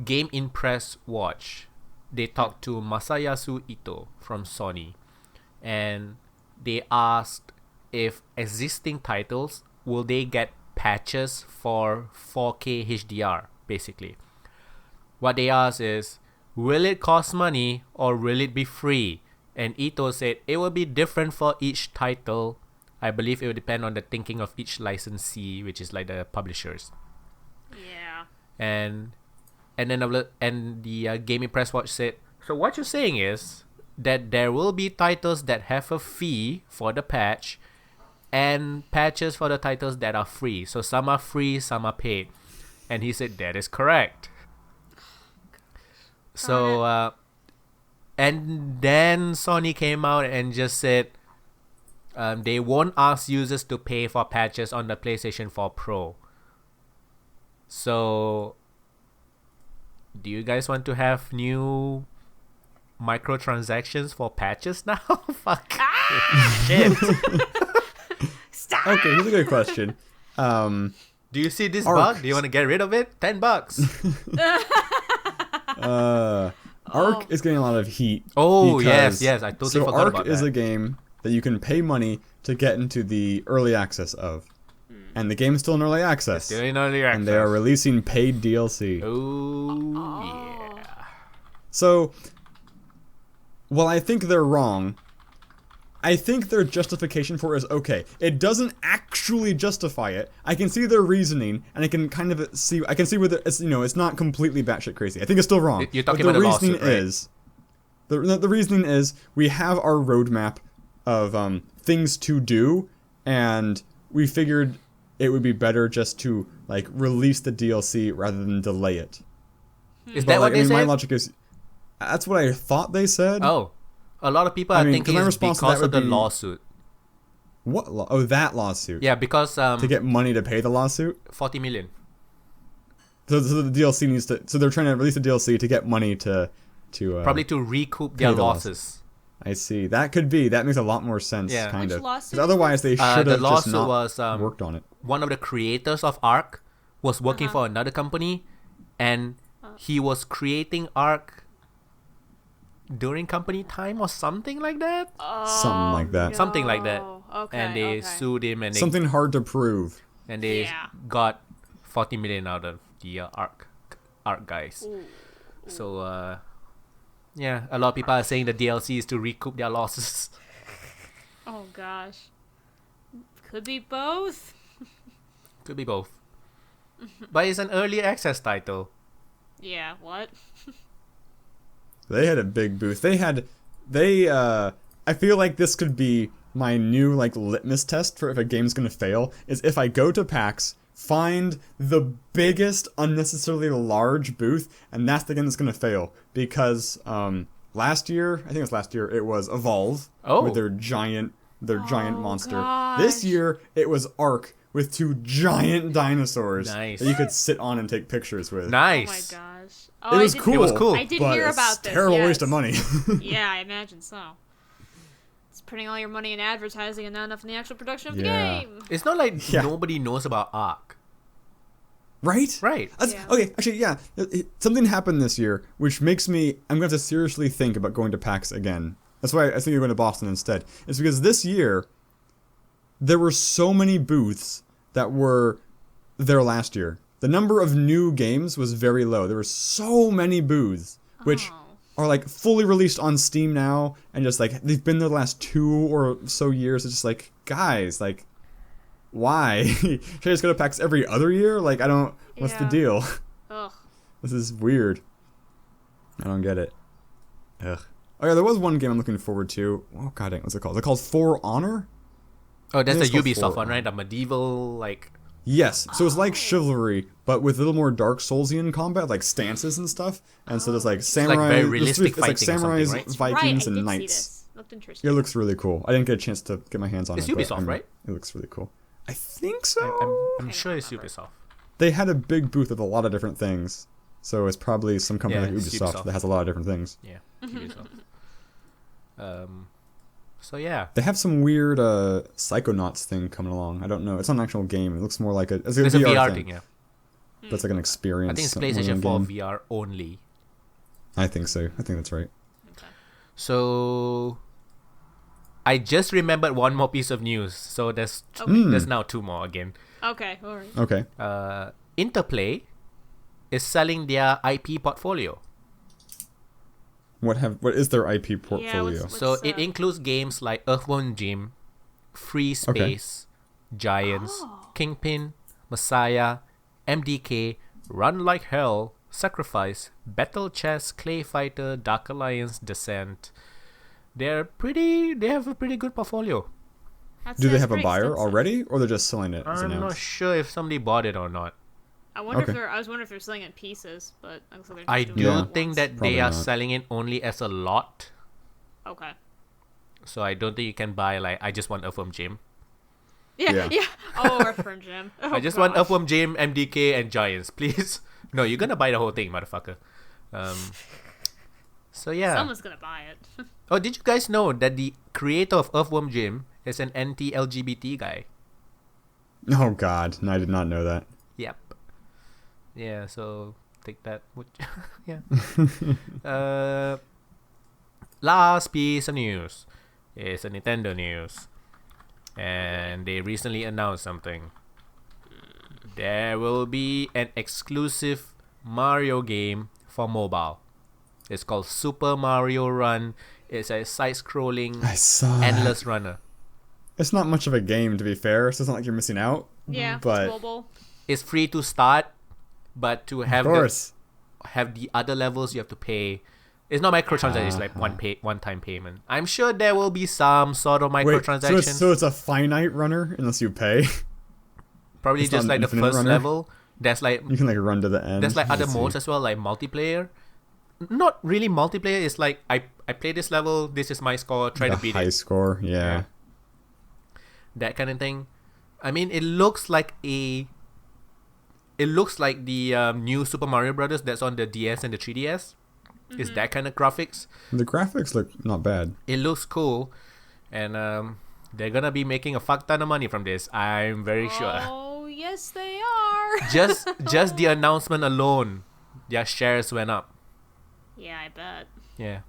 Game Impress Watch. They talked to Masayasu Ito from Sony. And they asked if existing titles, will they get patches for 4K HDR, basically. What they asked is, will it cost money or will it be free? And Ito said it will be different for each title. I believe it will depend on the thinking of each licensee, which is like the publishers. Yeah. And then the Gaming Press Watch said, so what you're saying is that there will be titles that have a fee for the patch and patches for the titles that are free. So some are free, some are paid. And he said that is correct. So, and then Sony came out and just said they won't ask users to pay for patches on the PlayStation 4 Pro. So, do you guys want to have new microtransactions for patches now? Fuck. Shit. Stop. Okay, here's a good question. Do you see this ARK. bug? Do you want to get rid of it? $10. ARK is getting a lot of heat. Oh, because- yes, I totally so forgot ARK about is that. a game that you can pay money to get into the early access of. And the game is still in early access. Still in early access. And they are releasing paid DLC. Oh, yeah. So, while I think they're wrong, I think their justification for it is okay. It doesn't actually justify it. I can see their reasoning, and I can kind of see. I can see whether it's it's not completely batshit crazy. I think it's still wrong. You're talking but about the the reasoning lawsuit, right? is the reasoning is we have our roadmap of things to do, and we figured it would be better just to like release the DLC rather than delay it. Is But, that what they my said? logic is that's what I thought they said. Oh, a lot of people I mean, think 'cause my it's response to because that of the would be- lawsuit. What? That lawsuit. Yeah, because To get money to pay the lawsuit. 40 million. So the DLC needs to. So they're trying to release a DLC to get money to Probably to recoup their the losses. I see. That could be. That makes a lot more sense. Yeah. Kind Which of. lawsuit? 'Cause otherwise, they should The have just lawsuit not was worked on it. one of the creators of ARK was working for another company, and he was creating ARK during company time or something like that. Something like that. Something like that. Okay. And they sued him, and Something hard to prove. they got 40 million out of the ARK guys. Ooh. So yeah, a lot of people are saying the DLC is to recoup their losses. Oh gosh. Could be both. Could be both. But it's an early access title. Yeah. What? They had a big booth. I feel like this could be my new like litmus test for if a game's gonna fail, is if I go to PAX, find the biggest unnecessarily large booth, and that's the game that's gonna fail. Because last year, it was Evolve with their giant monster. Gosh. This year it was ARK with 2 giant dinosaurs Nice. that you could sit on and take pictures with. Nice. Oh my gosh. It was cool. It was cool. I did but hear it's about this. terrible yes. waste of money. Yeah, I imagine so. It's putting all your money in advertising and not enough in the actual production of the Yeah. game. It's not like Yeah. nobody knows about ARK. Right? Right. Yeah. Okay, actually, yeah. Something happened this year, which makes me... I'm going to have to seriously think about going to PAX again. That's why I think you're going to Boston instead. It's because this year, there were so many booths that were there last year. The number of new games was very low. There were so many booths, which are like fully released on Steam now, and just like they've been there the last 2 or so years. It's just like, guys, like, why? Should I just go to PAX every other year? Like, I don't. What's the Yeah. deal? Ugh. This is weird. I don't get it. Ugh. Oh yeah, there was one game I'm looking forward to. Oh god, what's it called? Is it called For Honor? Oh, that's I the think it's called Ubisoft For one, right? The medieval, like... Yes. So it's like Chivalry, but with a little more Dark Soulsian combat, like stances and stuff. And so there's like samurai. very realistic it's like fighting or something, samurais, right? Vikings, right, I and did see knights. this. Looked interesting. It looks really cool. I didn't get a chance to get my hands on It's it. but Ubisoft, right? It looks really cool. I think so. I'm I sure don't it's remember. Ubisoft. They had a big booth with a lot of different things. So it's probably some company Yeah, like it's Ubisoft Ubisoft. that has a lot of different things. Yeah, Ubisoft. So yeah. They have some weird Psychonauts thing coming along. I don't know. It's not an actual game. It looks more like it's There's a a VR VR thing. thing, yeah. That's like an experience. I think it's more than a PlayStation 4 game. VR only. I think so. I think that's right. So I just remembered one more piece of news. So there's now 2 more again. Okay, alright. Okay. Interplay is selling their IP portfolio. What is their IP portfolio? what's- So it includes games like Earthworm Jim, Free Space, Giants, Kingpin, Messiah, MDK, Run Like Hell, Sacrifice, Battle Chess, Clay Fighter, Dark Alliance, Descent. They have a pretty good portfolio. Do they have a buyer already, or they're just selling it as I'm not announced? sure if somebody bought it or not. I wonder Okay. if I was wondering if they're selling it in pieces, but it looks like they're just I doing it all don't at think once. that Probably they are not. selling it only as a lot. Okay. So I don't think you can buy like I just want Earthworm Jim. Yeah. Yeah. Oh, Earthworm Jim. Oh, I just want gosh. Earthworm Jim, MDK, and Giants, please. No, you're gonna buy the whole thing, motherfucker. So yeah. Someone's gonna buy it. Oh, did you guys know that the creator of Earthworm Jim is an anti-LGBT guy? Oh God, no, I did not know that. Yep. Yeah, so take that. Yeah. Last piece of news is a Nintendo news, and they recently announced something. There will be an exclusive Mario game for mobile. It's called Super Mario Run. It's a side-scrolling I saw endless runner. It's not much of a game, to be fair, so it's not like you're missing out. Yeah, but it's mobile. It's free to start, but to have of course. the other levels you have to pay. It's not microtransaction. It's like one time payment. I'm sure there will be some sort of Wait, microtransactions. so it's a finite runner unless you pay. Probably it's just not like the an infinite first runner? level. There's like You can like run to the end. there's like I other see. modes as well, like multiplayer. Not really multiplayer. It's like I play this level. This is my score. Try The to beat high it. score, yeah. that kind of thing. I mean, it looks like the new Super Mario Brothers that's on the DS and the 3DS. It's that kind of graphics. The graphics look not bad. It looks cool, and they're gonna be making a fuck ton of money from this. I'm very sure. Oh yes, they are. Just the announcement alone, their shares went up. Yeah, I bet. Yeah.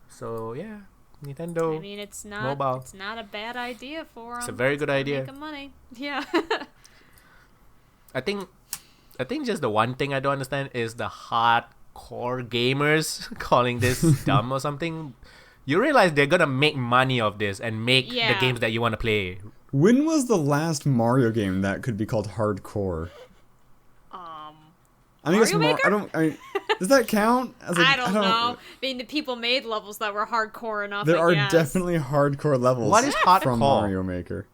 So yeah, Nintendo. I mean, it's not mobile. It's not a bad idea for them. It's a very good idea. Making money. Yeah. I think just the one thing I don't understand is the hardcore gamers calling this dumb or something. You realize they're gonna make money of this and make the games that you want to play. When was the last Mario game that could be called hardcore? I think Mario Maker? I mean, does that count? I don't know. I mean, the people made levels that were hardcore enough. There are definitely hardcore levels. What is hardcore from Mario Maker?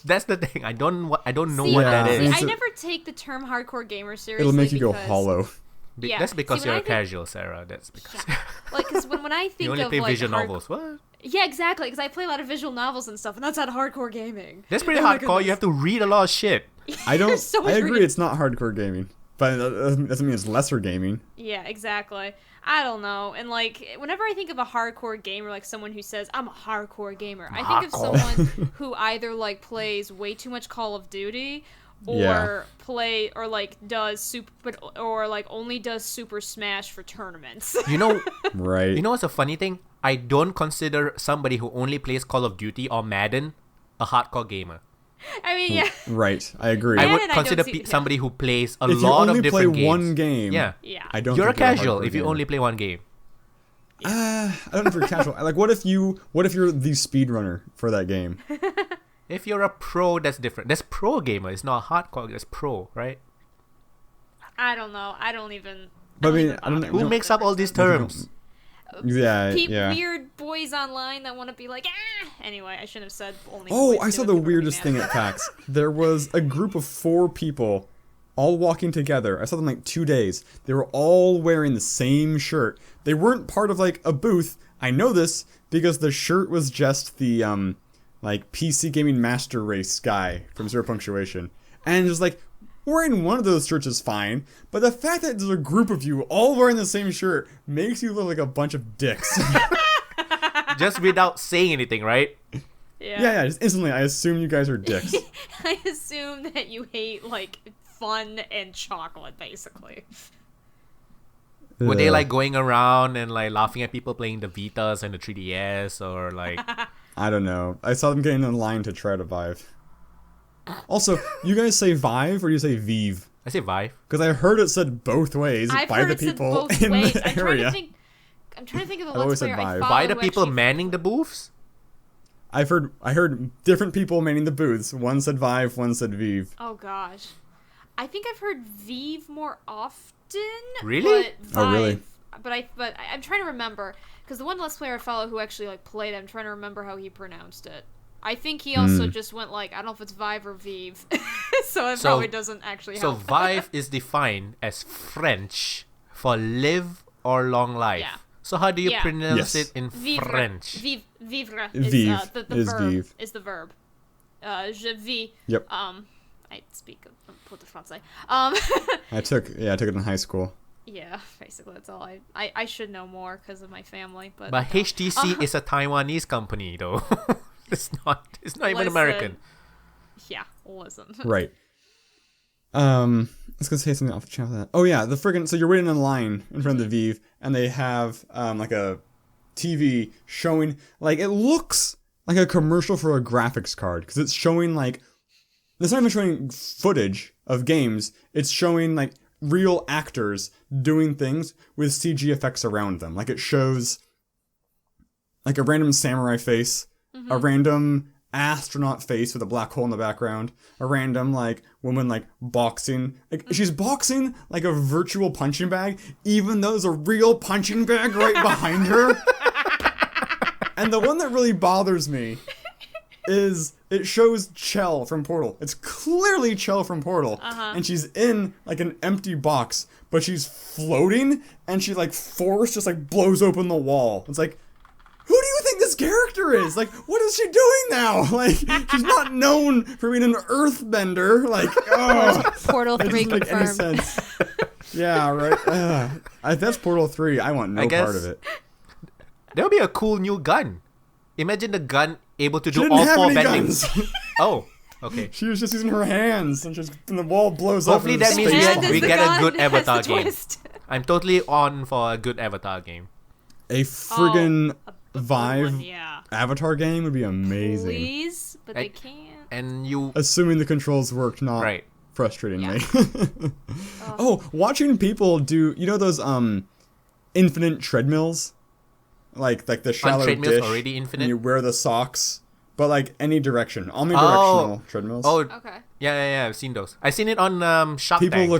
That's the thing. I don't know what that is. I never take the term hardcore gamer seriously. It'll make you go hollow. Yeah. That's because you're a casual, Sarah. That's because. Yeah. Like, because when I think you only of play like visual novels. What? Yeah, exactly. Because I play a lot of visual novels and stuff, and that's not hardcore gaming. That's pretty hardcore. You have to read a lot of shit. I don't. I agree. It's not hardcore gaming, but it doesn't mean it's lesser gaming. Yeah, exactly. I don't know. And like, whenever I think of a hardcore gamer, like someone who says I'm a hardcore gamer, I think of someone who either like plays way too much Call of Duty, or only does Super Smash for tournaments. You know, right? You know what's a funny thing? I don't consider somebody who only plays Call of Duty or Madden a hardcore gamer. I mean, yeah. Right, I agragree. I would consider somebody who plays a lot of different games. If you only play one game, yeah. I don't. You're a think casual if you only play one game. I don't know if you're casual. Like, what if you're the speedrunner for that game? If you're a pro, that's different. That's pro gamer. It's not hardcore. That's pro, right? I don't know. I don't even. But I mean, who makes up all these terms? Yeah. Weird boys online that want to be like, ah! Anyway, I shouldn't have said only. Oh, I saw the weirdest thing at PAX. There was a group of 4 people all walking together. I saw them like 2 days. They were all wearing the same shirt. They weren't part of like a booth. I know this because the shirt was just the like PC Gaming Master Race guy from Zero Punctuation. And just like, wearing one of those shirts is fine, but the fact that there's a group of you all wearing the same shirt makes you look like a bunch of dicks. Just without saying anything, right? Yeah, just instantly, I assume you guys are dicks. I assume that you hate, like, fun and chocolate, basically. Were they, like, going around and, like, laughing at people playing the Vitas and the 3DS, or, like... I don't know. I saw them getting in line to try to Vive. Also, you guys say Vive or you say Vive? I say Vive. Because I heard it said both ways by the people in the area. I'm trying to think of a Let's Player I follow. By the people manning the booths? I heard different people manning the booths. One said Vive, one said Vive. Oh gosh. I think I've heard Vive more often. Really? But Vive, oh really? But I'm trying to remember. Because the one Let's Player I follow who actually like played, I'm trying to remember how he pronounced it. I think he also just went like, I don't know if it's Vive or Vive. So it probably doesn't actually help. So Vive is defined as French for live or long life. Yeah. So how do you pronounce it in French? Vivre is the verb. Vive. Is the verb. Je vis. Yep. I speak pour de français. I took it in high school. Yeah, basically that's all I should know more because of my family. But HTC is a Taiwanese company though. It's not even American. Yeah, listen. Right. I was gonna say something off the channel of that. Oh yeah, so you're waiting in line in front of the Vive, and they have like a TV showing, like, it looks like a commercial for a graphics card because it's showing like, it's not even showing footage of games. It's showing like real actors doing things with CG effects around them. Like it shows like a random samurai face. A random astronaut face with a black hole in the background. A random, like, woman, like, boxing. Like, she's boxing like a virtual punching bag, even though there's a real punching bag right behind her. And the one that really bothers me is it shows Chell from Portal. It's clearly Chell from Portal. And she's in, like, an empty box, but she's floating, and she, like, force just, like, blows open the wall. It's like, who do you think this character character is. Like, what is she doing now? Like, she's not known for being an earthbender. Like, oh. Portal That 3 doesn't make any confirmed. sense. Yeah, right. If that's Portal 3, I want no part of it. That would be a cool new gun. Imagine the gun able to She do didn't all have 4 any bendings. guns. Oh, okay. She was just using her hands, and the wall blows Hopefully up. that and means space Hand bomb. is we the get a gun. good That's the Avatar game. twist. I'm totally on for a good Avatar game. A friggin' A good Vive one, yeah. Avatar game would be amazing. Please, but they I- can't. And you... Assuming the controls worked, not Right. frustratingly. Oh, watching people do, you know those infinite treadmills? Like the shallow treadmills dish, already infinite? and you wear the socks, but like any direction, omnidirectional treadmills. Oh, Okay. yeah, I've seen those. I've seen it on Shark people Tank.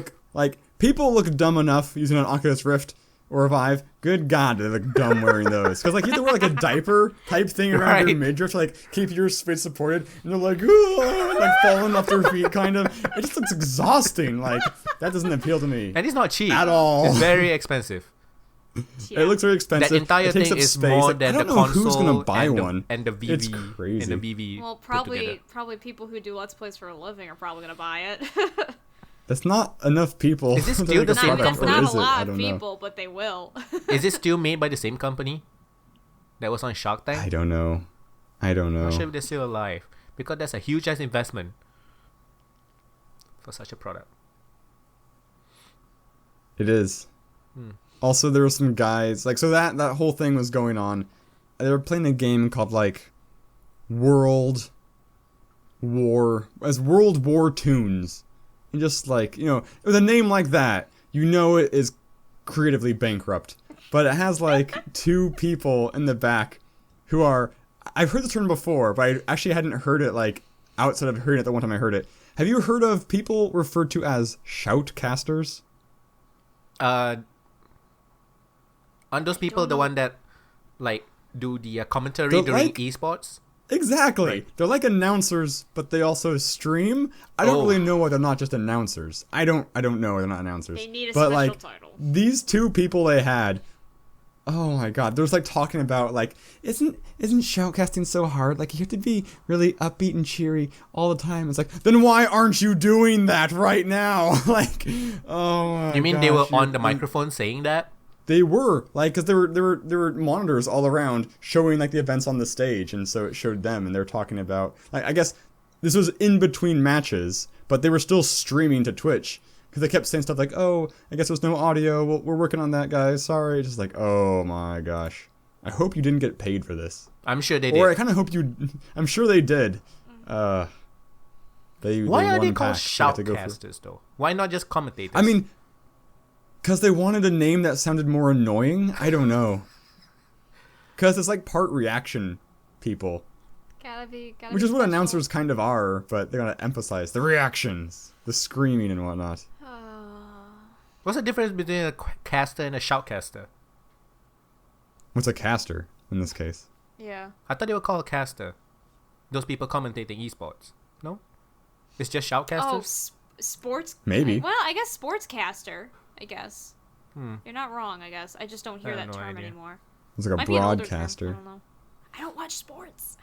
look dumb enough using an Oculus Rift or a Vive. Good God, they look dumb wearing those. Because like you have to wear like a diaper type thing around your Right. midriff to like keep your feet supported, and they're like, "Ooh," like falling off their feet, kind of. It just looks exhausting. Like that doesn't appeal to me And it's not cheap. at all. It's very expensive. Yeah. It looks very expensive. That entire it takes thing up is space. more Like, than I the don't know console who's gonna buy and one. and the VV. It's crazy. And the VV Well, put together. probably people who do Let's Plays for a living are probably gonna buy it. That's not enough people. Is this to still make the a same product. That's company? Or not is a it? I lot of don't know. people, but they will. Is it still made by the same company that was on Shark Tank? I don't know. I don't know. Not sure if they're still alive. Because that's a huge ass investment for such a product. It is. Also, there were some guys like so that whole thing was going on. They were playing a game called like World War Tunes, and just like with a name like that, it is creatively bankrupt. But it has like 2 people in the back who are. I've heard the term before, but I actually hadn't heard it like outside of hearing it the one time I heard it. Have you heard of people referred to as shoutcasters? Aren't those people don't the know. one that like do the commentary They're during like- esports? Exactly. Right. They're like announcers, but they also stream. I don't Oh. really know why they're not just announcers. I don't know why they're not announcers. They need a but special like title. these 2 people they had. Oh my God! There's like talking about like isn't shoutcasting so hard? Like you have to be really upbeat and cheery all the time. It's like then why aren't you doing that right now? Like oh my You mean they were gosh, on the microphone saying that? They were like because there were monitors all around showing like the events on the stage, and so it showed them, and they're talking about like I guess this was in between matches, but they were still streaming to Twitch because they kept saying stuff like, "Oh, I guess there's no audio. We're working on that, guys. Sorry." Just like, oh my gosh, I hope you didn't get paid for this, I'm sure they or I did. kind of hope you. I'm sure they did. Why They are they won called PAX. They had to go for- shoutcasters though? Why not just commentators? I mean, because they wanted a name that sounded more annoying? I don't know. Because it's like part reaction people. Which is what announcers kind of are, but they're going to emphasize the reactions, the screaming and whatnot. what's the difference between a caster and a shoutcaster? What's a caster in this case? Yeah. I thought they were called caster. Those people commentating esports. No? It's just Oh, shoutcasters? sports. Maybe. Well, I guess sportscaster. I guess. Hmm. You're not wrong. I guess I just don't hear I have that no term idea. anymore. It's like a Might be an older term, I broadcaster. don't know. I don't watch sports.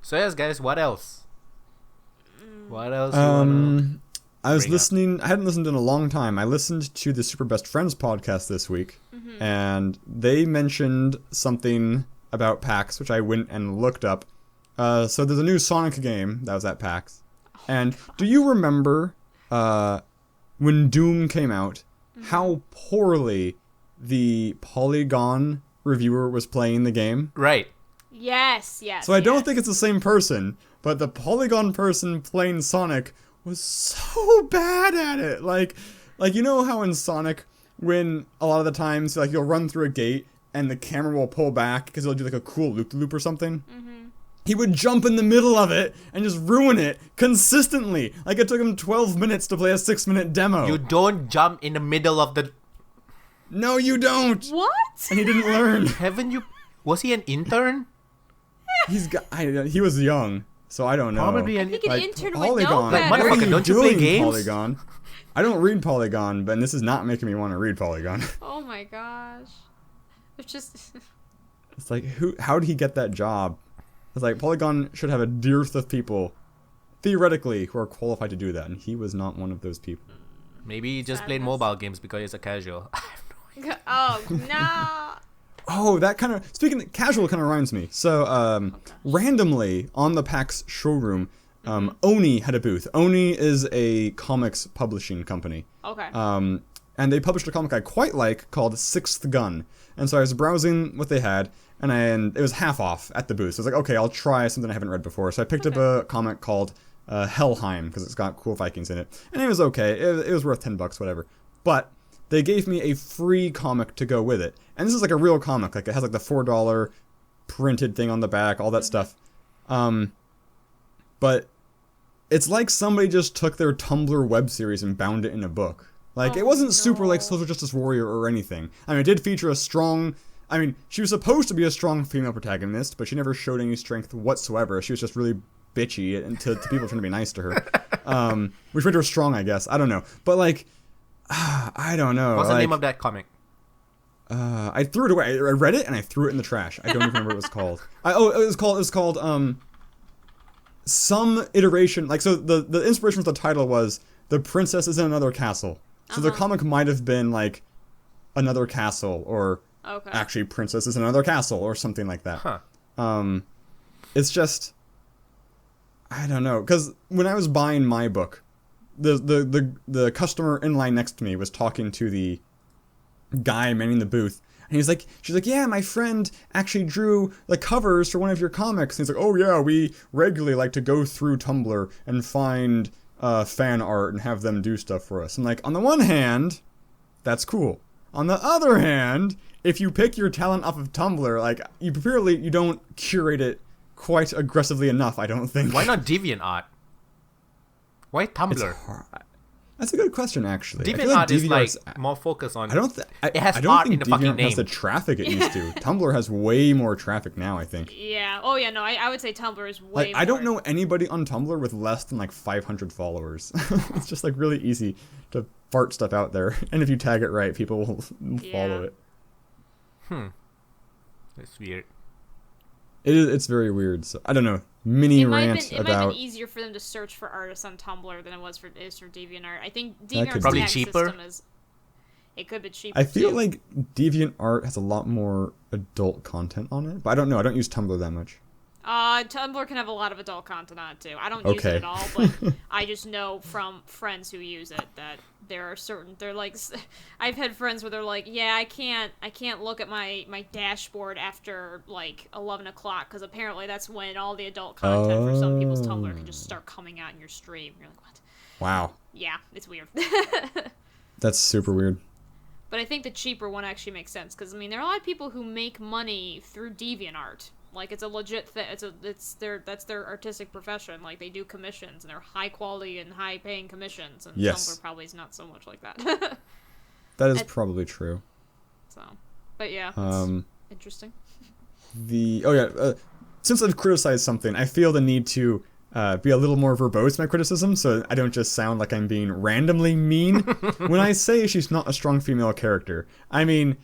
So yes, guys, what else? What else you wanna... I was bring up? listening. I hadn't listened in a long time. I listened to the Super Best Friends podcast this week, and they mentioned something about PAX, which I went and looked up. So there's a new Sonic game that was at PAX, and do you remember when Doom came out? How poorly the Polygon reviewer was playing the game. Right. Yes. So I don't think it's the same person, but the Polygon person playing Sonic was so bad at it. Like you know how in Sonic, when a lot of the times like you'll run through a gate and the camera will pull back because it'll do like a cool loop or something. He would jump in the middle of it and just ruin it consistently. Like it took him 12 minutes to play a 6-minute demo. You don't jump in the middle of the... No, you don't. What? And he didn't learn. Haven't you... Was he an intern? He was young, so I don't know. Probably I an... think an intern would know Polygon. better. Like, What are motherfucker, you don't you play doing, games? Polygon? I don't read Polygon, but this is not making me want to read Polygon. Oh my gosh. It's just. It's like, how did he get that job? It's like, Polygon should have a dearth of people, theoretically, who are qualified to do that, and he was not one of those people. Maybe he just played mobile games because he's a casual. Oh, no. Oh, that kind of... Speaking of casual, kind of reminds me. So, randomly, on the PAX showroom, Oni had a booth. Oni is a comics publishing company. Okay. And they published a comic I quite like called Sixth Gun. And so I was browsing what they had, and it was half off at the booth. So I was like, okay, I'll try something I haven't read before. So I picked up a comic called Helheim, because it's got cool Vikings in it. And it was okay. It was worth $10, whatever. But they gave me a free comic to go with it. And this is like a real comic. Like, it has like the $4 printed thing on the back, all that stuff. But it's like somebody just took their Tumblr web series and bound it in a book. Like, it wasn't super like Social Justice Warrior or anything. I mean, it did feature a strong... I mean, she was supposed to be a strong female protagonist, but she never showed any strength whatsoever. She was just really bitchy and to people trying to be nice to her. Which made her strong, I guess. I don't know. But, like, I don't know. What's the name of that comic? I threw it away. I read it and I threw it in the trash. I don't even remember what it was called. It was called some iteration. Like, so the inspiration for the title was The Princess is in Another Castle. So the comic might have been like Another Castle, or actually Princess is in Another Castle, or something like that. Huh. It's just, I don't know, because when I was buying my book, the customer in line next to me was talking to the guy manning the booth, and she's like, yeah, my friend actually drew the covers for one of your comics. And he's like, oh yeah, we regularly like to go through Tumblr and find fan art and have them do stuff for us. And like, on the one hand, that's cool. On the other hand, if you pick your talent off of Tumblr, like, you don't curate it quite aggressively enough, I don't think. Why not DeviantArt? Why Tumblr? That's a good question, actually. DeviantArt is like more focused on... it has I don't art think in the fucking DeviantArt name. has the traffic it used to. Tumblr has way more traffic now, I think. Yeah. Oh, yeah, no, I would say Tumblr is way more. I don't know anybody on Tumblr with less than like 500 followers. It's just like really easy to fart stuff out there. And if you tag it right, people will follow it. That's weird. It's very weird. So I don't know. Mini rant It might have been easier for them to search for artists on Tumblr than it is for DeviantArt. I think DeviantArt's probably tag cheaper. system is... It could be cheaper, I feel too. like DeviantArt has a lot more adult content on it, but I don't know. I don't use Tumblr that much. Tumblr can have a lot of adult content on it, too. I don't use it at all, but I just know from friends who use it that there are certain... They're like... I've had friends where they're like, yeah, I can't look at my dashboard after, like, 11 o'clock, because apparently that's when all the adult content for some people's Tumblr can just start coming out in your stream. You're like, what? Wow. Yeah, it's weird. That's super weird. But I think the cheaper one actually makes sense, because, I mean, there are a lot of people who make money through DeviantArt. Like, it's a legit thing. That's their artistic profession. Like, they do commissions, and they're high quality and high paying commissions. And Tumblr probably is not so much like that. That is probably true. So, but yeah, it's interesting. Since I've criticized something, I feel the need to be a little more verbose in my criticism, so I don't just sound like I'm being randomly mean. When I say she's not a strong female character, I mean,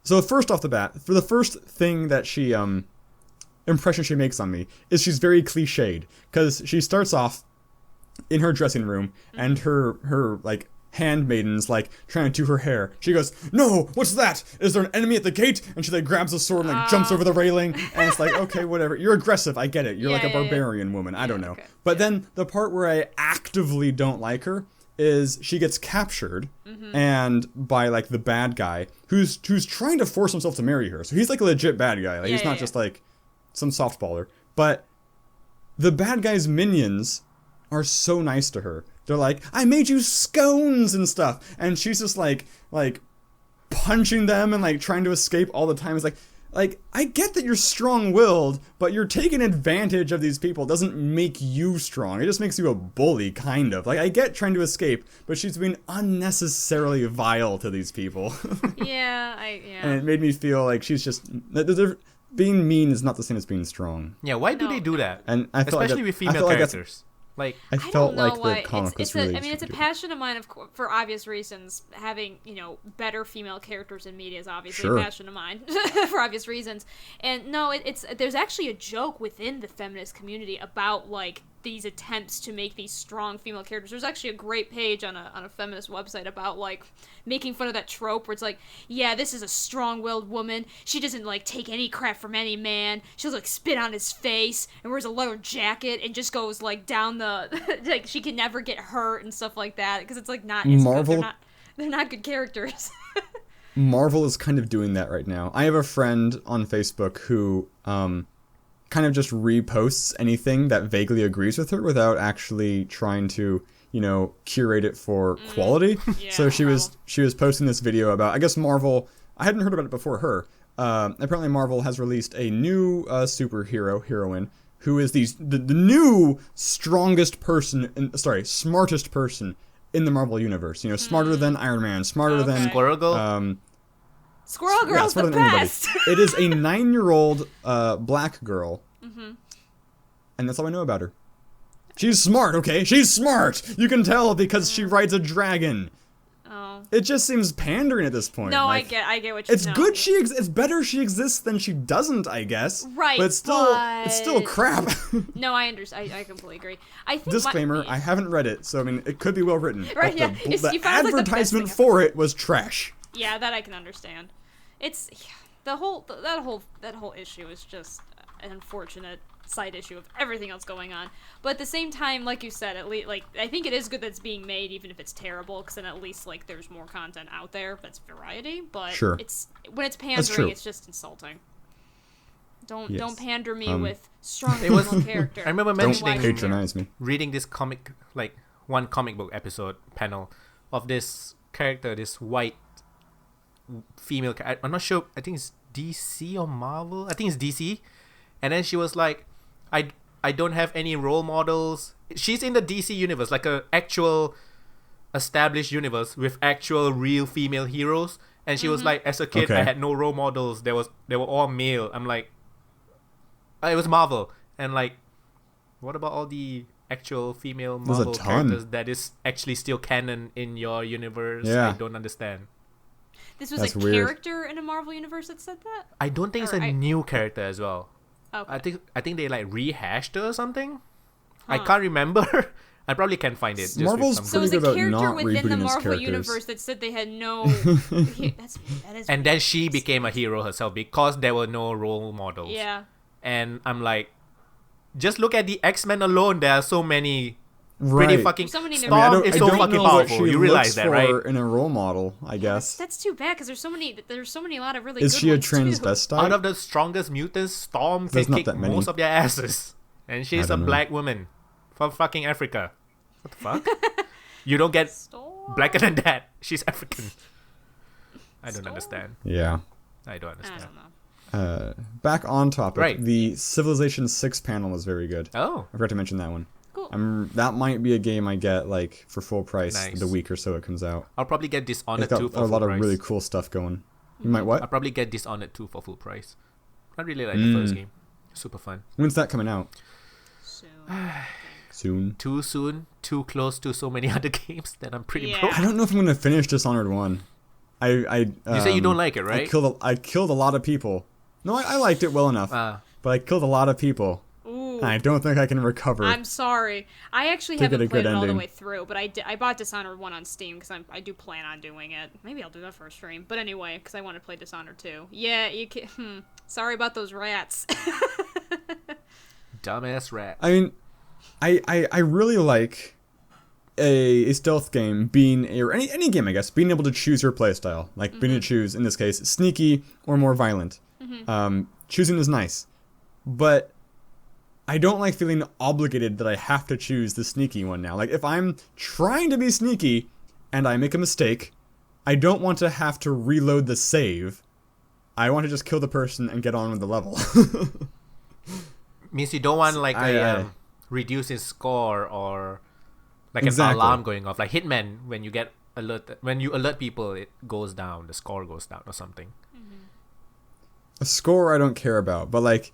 so first off the bat, for the first thing that she impression she makes on me is she's very cliched, because she starts off in her dressing room and her like handmaidens like trying to do her hair. She goes, no, what's that? Is there an enemy at the gate? And she like grabs a sword and like jumps over the railing, and it's like, okay, whatever, you're aggressive, I get it, you're like a barbarian woman, I don't know. Okay. But then the part where I actively don't like her is she gets captured and by like the bad guy who's trying to force himself to marry her. So he's like a legit bad guy. Like, he's not just like some softballer. But the bad guy's minions are so nice to her. They're like, I made you scones and stuff. And she's just like punching them and like trying to escape all the time. It's like, I get that you're strong-willed, but you're taking advantage of these people. It doesn't make you strong. It just makes you a bully, kind of. Like, I get trying to escape, but she's being unnecessarily vile to these people. Yeah. And it made me feel like she's just... Being mean is not the same as being strong. Yeah, why do they do that? And I felt especially with female characters. Like, I I felt don't know like why. the comic was really. I mean, it's a passion of mine, for obvious reasons. Having better female characters in media is obviously Sure. a passion of mine for obvious reasons. And no, it's there's actually a joke within the feminist community about like these attempts to make these strong female characters. There's actually a great page on a feminist website about like making fun of that trope where it's like, yeah, this is a strong-willed woman. She doesn't like take any crap from any man. She'll like spit on his face and wears a leather jacket and just goes like down the like she can never get hurt and stuff like that because it's like not as Marvel. good. They're not good characters. Marvel is kind of doing that right now. I have a friend on Facebook who kind of just reposts anything that vaguely agrees with her without actually trying to, curate it for quality. Yeah, So she was posting this video about, I guess Marvel, I hadn't heard about it before her. Apparently Marvel has released a new heroine who is the new smartest person in the Marvel universe. Smarter than Iron Man, smarter than Squirrel Girl? Squirrel Girl's smarter the than anybody. best. It is a 9-year-old black girl, and that's all I know about her. She's smart, okay? She's smart! You can tell because she rides a dragon. Oh. It just seems pandering at this point. No, Like, I get what you. it's good it's better she exists than she doesn't, I guess. Right, But it's still crap. No, I understand. I completely agree. I think Disclaimer, I haven't read it, so I mean, it could be well written. Right, but yeah. the You found, like, the best advertisement thing for it was trash. Yeah, that I can understand. It's that whole issue is just an unfortunate side issue of everything else going on. But at the same time, like you said, at least like I think it is good that it's being made, even if it's terrible, because then at least like there's more content out there. That's variety. But Sure. it's when it's true. pandering, it's just insulting. Don't pander me with strong It was- female character. I remember Don't mentioning patronize me. reading this one comic book episode panel of this character, this white female. I'm not sure. I think it's DC or Marvel. I think it's DC. And then she was like, I don't have any role models. She's in the DC universe, like a actual established universe with actual real female heroes. And she was like, as a kid, Okay. I had no role models. They were all male. I'm like, it was Marvel. And like, what about all the actual female There's a Marvel ton. characters that is actually still canon in your universe? Yeah. I don't understand. This was That's a weird. character in a Marvel universe that said that. I don't think it's a new character as well. Okay. I think they like rehashed her or something. I Huh. can't remember. I probably can find it. Just with Marvel's some So it was pretty a good about character not within the rebooting its Marvel characters. universe that said they had no. that is. And then she became a hero herself because there were no role models. Yeah. And I'm like, just look at the X-Men alone. There are so many Right. pretty fucking. So many Storm I mean, is I so don't fucking know what powerful. she You realize looks that, for right? in a role model, I guess. That's too bad because there's so many a lot of really Is good she a ones, too. transvestite? Out of the strongest mutants, Storm There's can not kick that many. most of their asses. And she's I a don't know. black woman from fucking Africa. What the fuck? You don't get Storm? blacker than that. She's African. I don't Storm? understand. Yeah. I don't I understand. don't know. Back on topic. Right. The Civilization 6 panel was very good. Oh, I forgot to mention that one. Cool. That might be a game I get like for full price Nice. the week or so it comes out. I'll probably get Dishonored It's got 2 for a full lot of price. really cool stuff going. You might I'll what? probably get Dishonored 2 for full price. I really like the first game. Super fun. When's that coming out? So, Soon. Too soon, too close to so many other games that I'm pretty Yeah. broke. I don't know if I'm gonna finish Dishonored 1. You say you don't like it, right? I killed a lot of people. No, I liked it well enough, but I killed a lot of people. ooh. And I don't think I can recover. I'm sorry. I actually To get a haven't played good it all the ending. way through, but I bought Dishonored 1 on Steam because I do plan on doing it. Maybe I'll do that for a stream. But anyway, because I want to play Dishonored 2. Yeah, you can. Sorry about those rats. Dumbass rat. I mean, I really like a stealth game being or any game, I guess, being able to choose your playstyle. Like being able to choose, in this case, sneaky or more violent. Choosing is nice, but I don't like feeling obligated that I have to choose the sneaky one now. Like if I'm trying to be sneaky and I make a mistake, I don't want to have to reload the save. I want to just kill the person and get on with the level. Means you don't want like I- reducing score or like Exactly. an alarm going off. Like Hitman, when you get when you alert people, it goes down. The score goes down or something. A score I don't care about, but like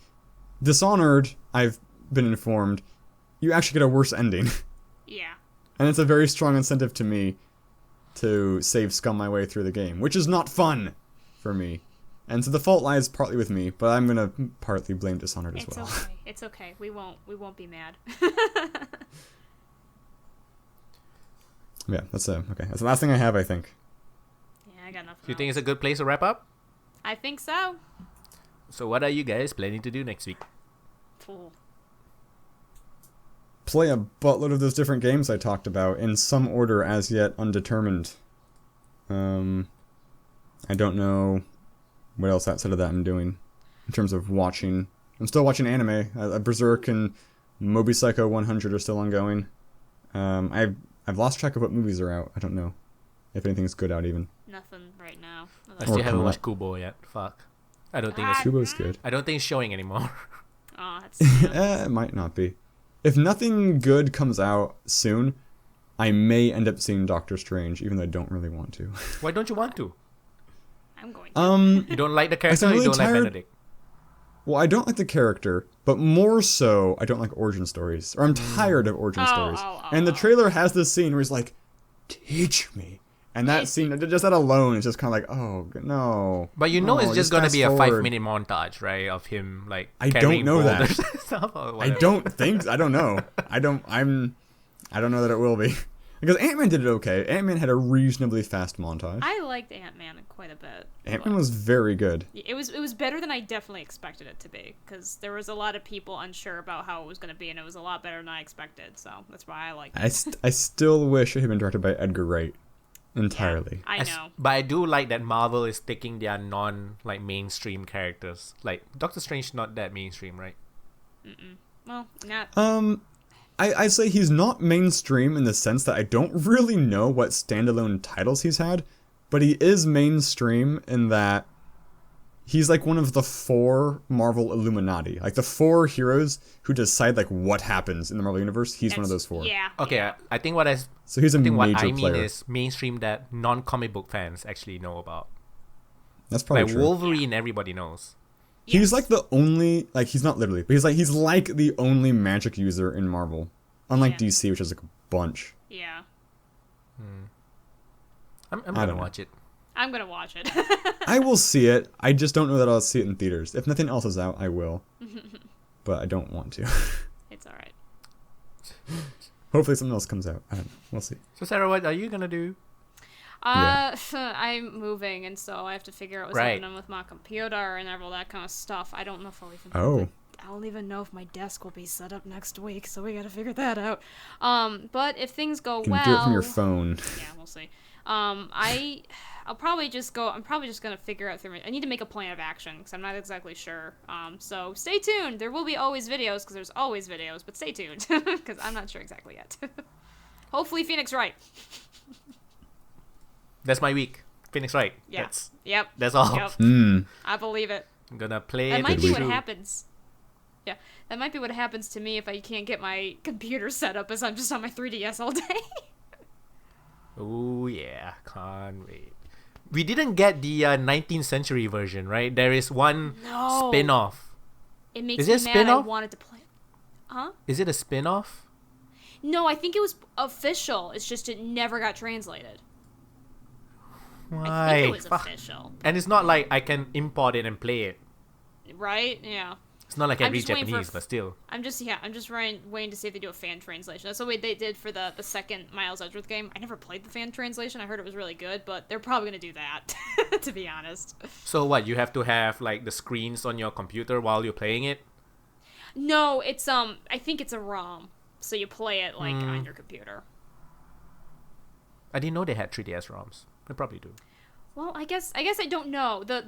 Dishonored, I've been informed, you actually get a worse ending. Yeah. And it's a very strong incentive to me to save scum my way through the game, which is not fun for me. And so the fault lies partly with me, but I'm gonna partly blame Dishonored as well. It's okay. It's okay. We won't be mad. Yeah, that's okay. That's the last thing I have, I think. Yeah, I got nothing. Do you think it's a good place to wrap up? I think so. So what are you guys planning to do next week? Cool. Play a buttload of those different games I talked about in some order as yet undetermined. I don't know what else outside of that I'm doing in terms of watching. I'm still watching anime. Berserk and Moby Psycho 100 are still ongoing. I've lost track of what movies are out. I don't know if anything's good out even. Nothing right now. I still haven't watched Kubo yet. Fuck. I don't think it's Kubo's good. I don't think it's showing anymore. Oh, that's It might not be. If nothing good comes out soon, I may end up seeing Doctor Strange, even though I don't really want to. Why don't you want to? I'm going to. You don't like the character, really you don't tired. like Benedict. Well, I don't like the character, but more so, I don't like origin stories. Or I'm tired of origin stories. And the trailer has this scene where he's like, teach me. And that scene, just that alone, is just kind of like, oh, no. But you know it's just going to be a forward. 5-minute montage, right? Of him, like, I carrying don't know that. boulders and stuff or I whatever. don't think, I don't know. I don't know that it will be. Because Ant-Man did it okay. Ant-Man had a reasonably fast montage. I liked Ant-Man quite a bit. Ant-Man was very good. It was better than I definitely expected it to be, because there was a lot of people unsure about how it was going to be, and it was a lot better than I expected, so that's why I liked it. I still wish it had been directed by Edgar Wright entirely. I know. But I do like that Marvel is taking their mainstream characters. Like, Doctor Strange not that mainstream, right? Well, not... I say he's not mainstream in the sense that I don't really know what standalone titles he's had, but he is mainstream in that he's like one of the 4 Marvel Illuminati. Like the 4 heroes who decide like what happens in the Marvel Universe, he's one of those 4. Yeah. Okay, yeah. I think what So he's a major what I mean player. is mainstream that non-comic book fans actually know about. That's probably Like true. Wolverine, everybody knows. He's like the only, like he's not literally, but he's like the only magic user in Marvel. Unlike Yeah. DC, which is like a bunch. Yeah. I'm I gonna don't know. watch it. I'm going to watch it. I will see it. I just don't know that I'll see it in theaters. If nothing else is out, I will. But I don't want to. It's alright. Hopefully something else comes out. We'll see. So Sarah, what are you gonna do? I'm moving, and so I have to figure out what's Right. happening with my computer and all that kind of stuff. I don't know if I'll even... I don't even know if my desk will be set up next week, so we gotta figure that out. But if things go You can well... do it from your phone. Yeah, we'll see. I'm probably just gonna figure out through. I need to make a plan of action because I'm not exactly sure. So stay tuned. There will be always videos because there's always videos, but stay tuned because I'm not sure exactly yet. Hopefully, Phoenix Wright. That's my week. Phoenix Wright. Yeah. That's Yep. all. Yep. I believe it. I'm gonna play That it. might be what through. happens. Yeah, that might be what happens to me if I can't get my computer set up as I'm just on my 3DS all day. Oh yeah, can't wait. We didn't get the 19th century version, right? There is one No. spin-off. It makes Is me it a mad. I spin-off? wanted to play it. Huh? Is it a spin-off? No, I think it was official. It's just it never got translated. Why? I think it was Fuck. official. And it's not like I can import it and play it. Right? Yeah. It's not like I I'm read just waiting Japanese, for- but still. I'm just waiting to see if they do a fan translation. That's what they did for the second Miles Edgeworth game. I never played the fan translation. I heard it was really good, but they're probably gonna do that, to be honest. So what? You have to have like the screens on your computer while you're playing it? No, it's I think it's a ROM, so you play it like on your computer. I didn't know they had 3DS ROMs. They probably do. Well, I guess I don't know. The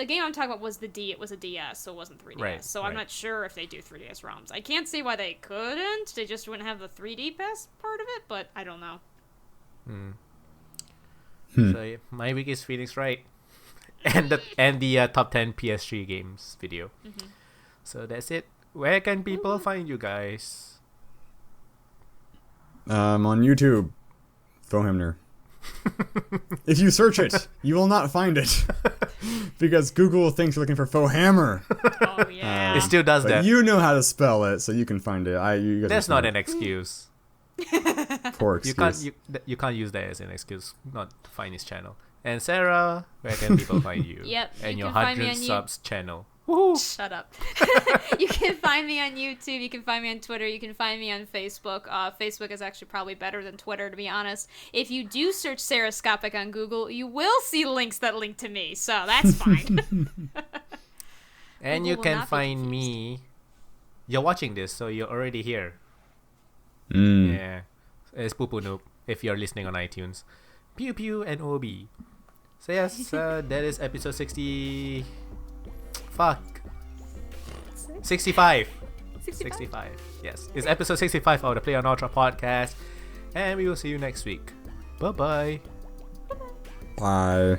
game I'm talking about was it was a DS, so it wasn't 3DS. Right, so I'm right. not sure if they do 3DS ROMs. I can't see why they couldn't. They just wouldn't have the 3D pass part of it, but I don't know. So yeah, my week is Phoenix Wright, and the top 10 PS3 games video. So that's it. Where can people find you guys? On YouTube, Foehamner. If you search it, you will not find it. Because Google thinks you're looking for Foehammer. Oh, yeah. It still does But that. you know how to spell it, so you can find it. You guys That's can not find an excuse. it. Poor excuse. You can't use that as an excuse not to find his channel. And Sarah, where can people find you? Yep, And you your can find me 100 on subs channel. Woohoo! Shut up. You can find me on YouTube. You can find me on Twitter. You can find me on Facebook. Facebook is actually probably better than Twitter, to be honest. If you do search Sarahscopic on Google, you will see links that link to me, so that's fine. And Google you will can not be find confused. me. You're watching this, so you're already here. Mm. Yeah. It's Pupunoob if you're listening on iTunes. Pew Pew and OB. So yes, that is episode 60. Fuck. 65. 65. Yes. It's episode 65 of the playonultra podcast. And we will see you next week. Bye-bye. Bye.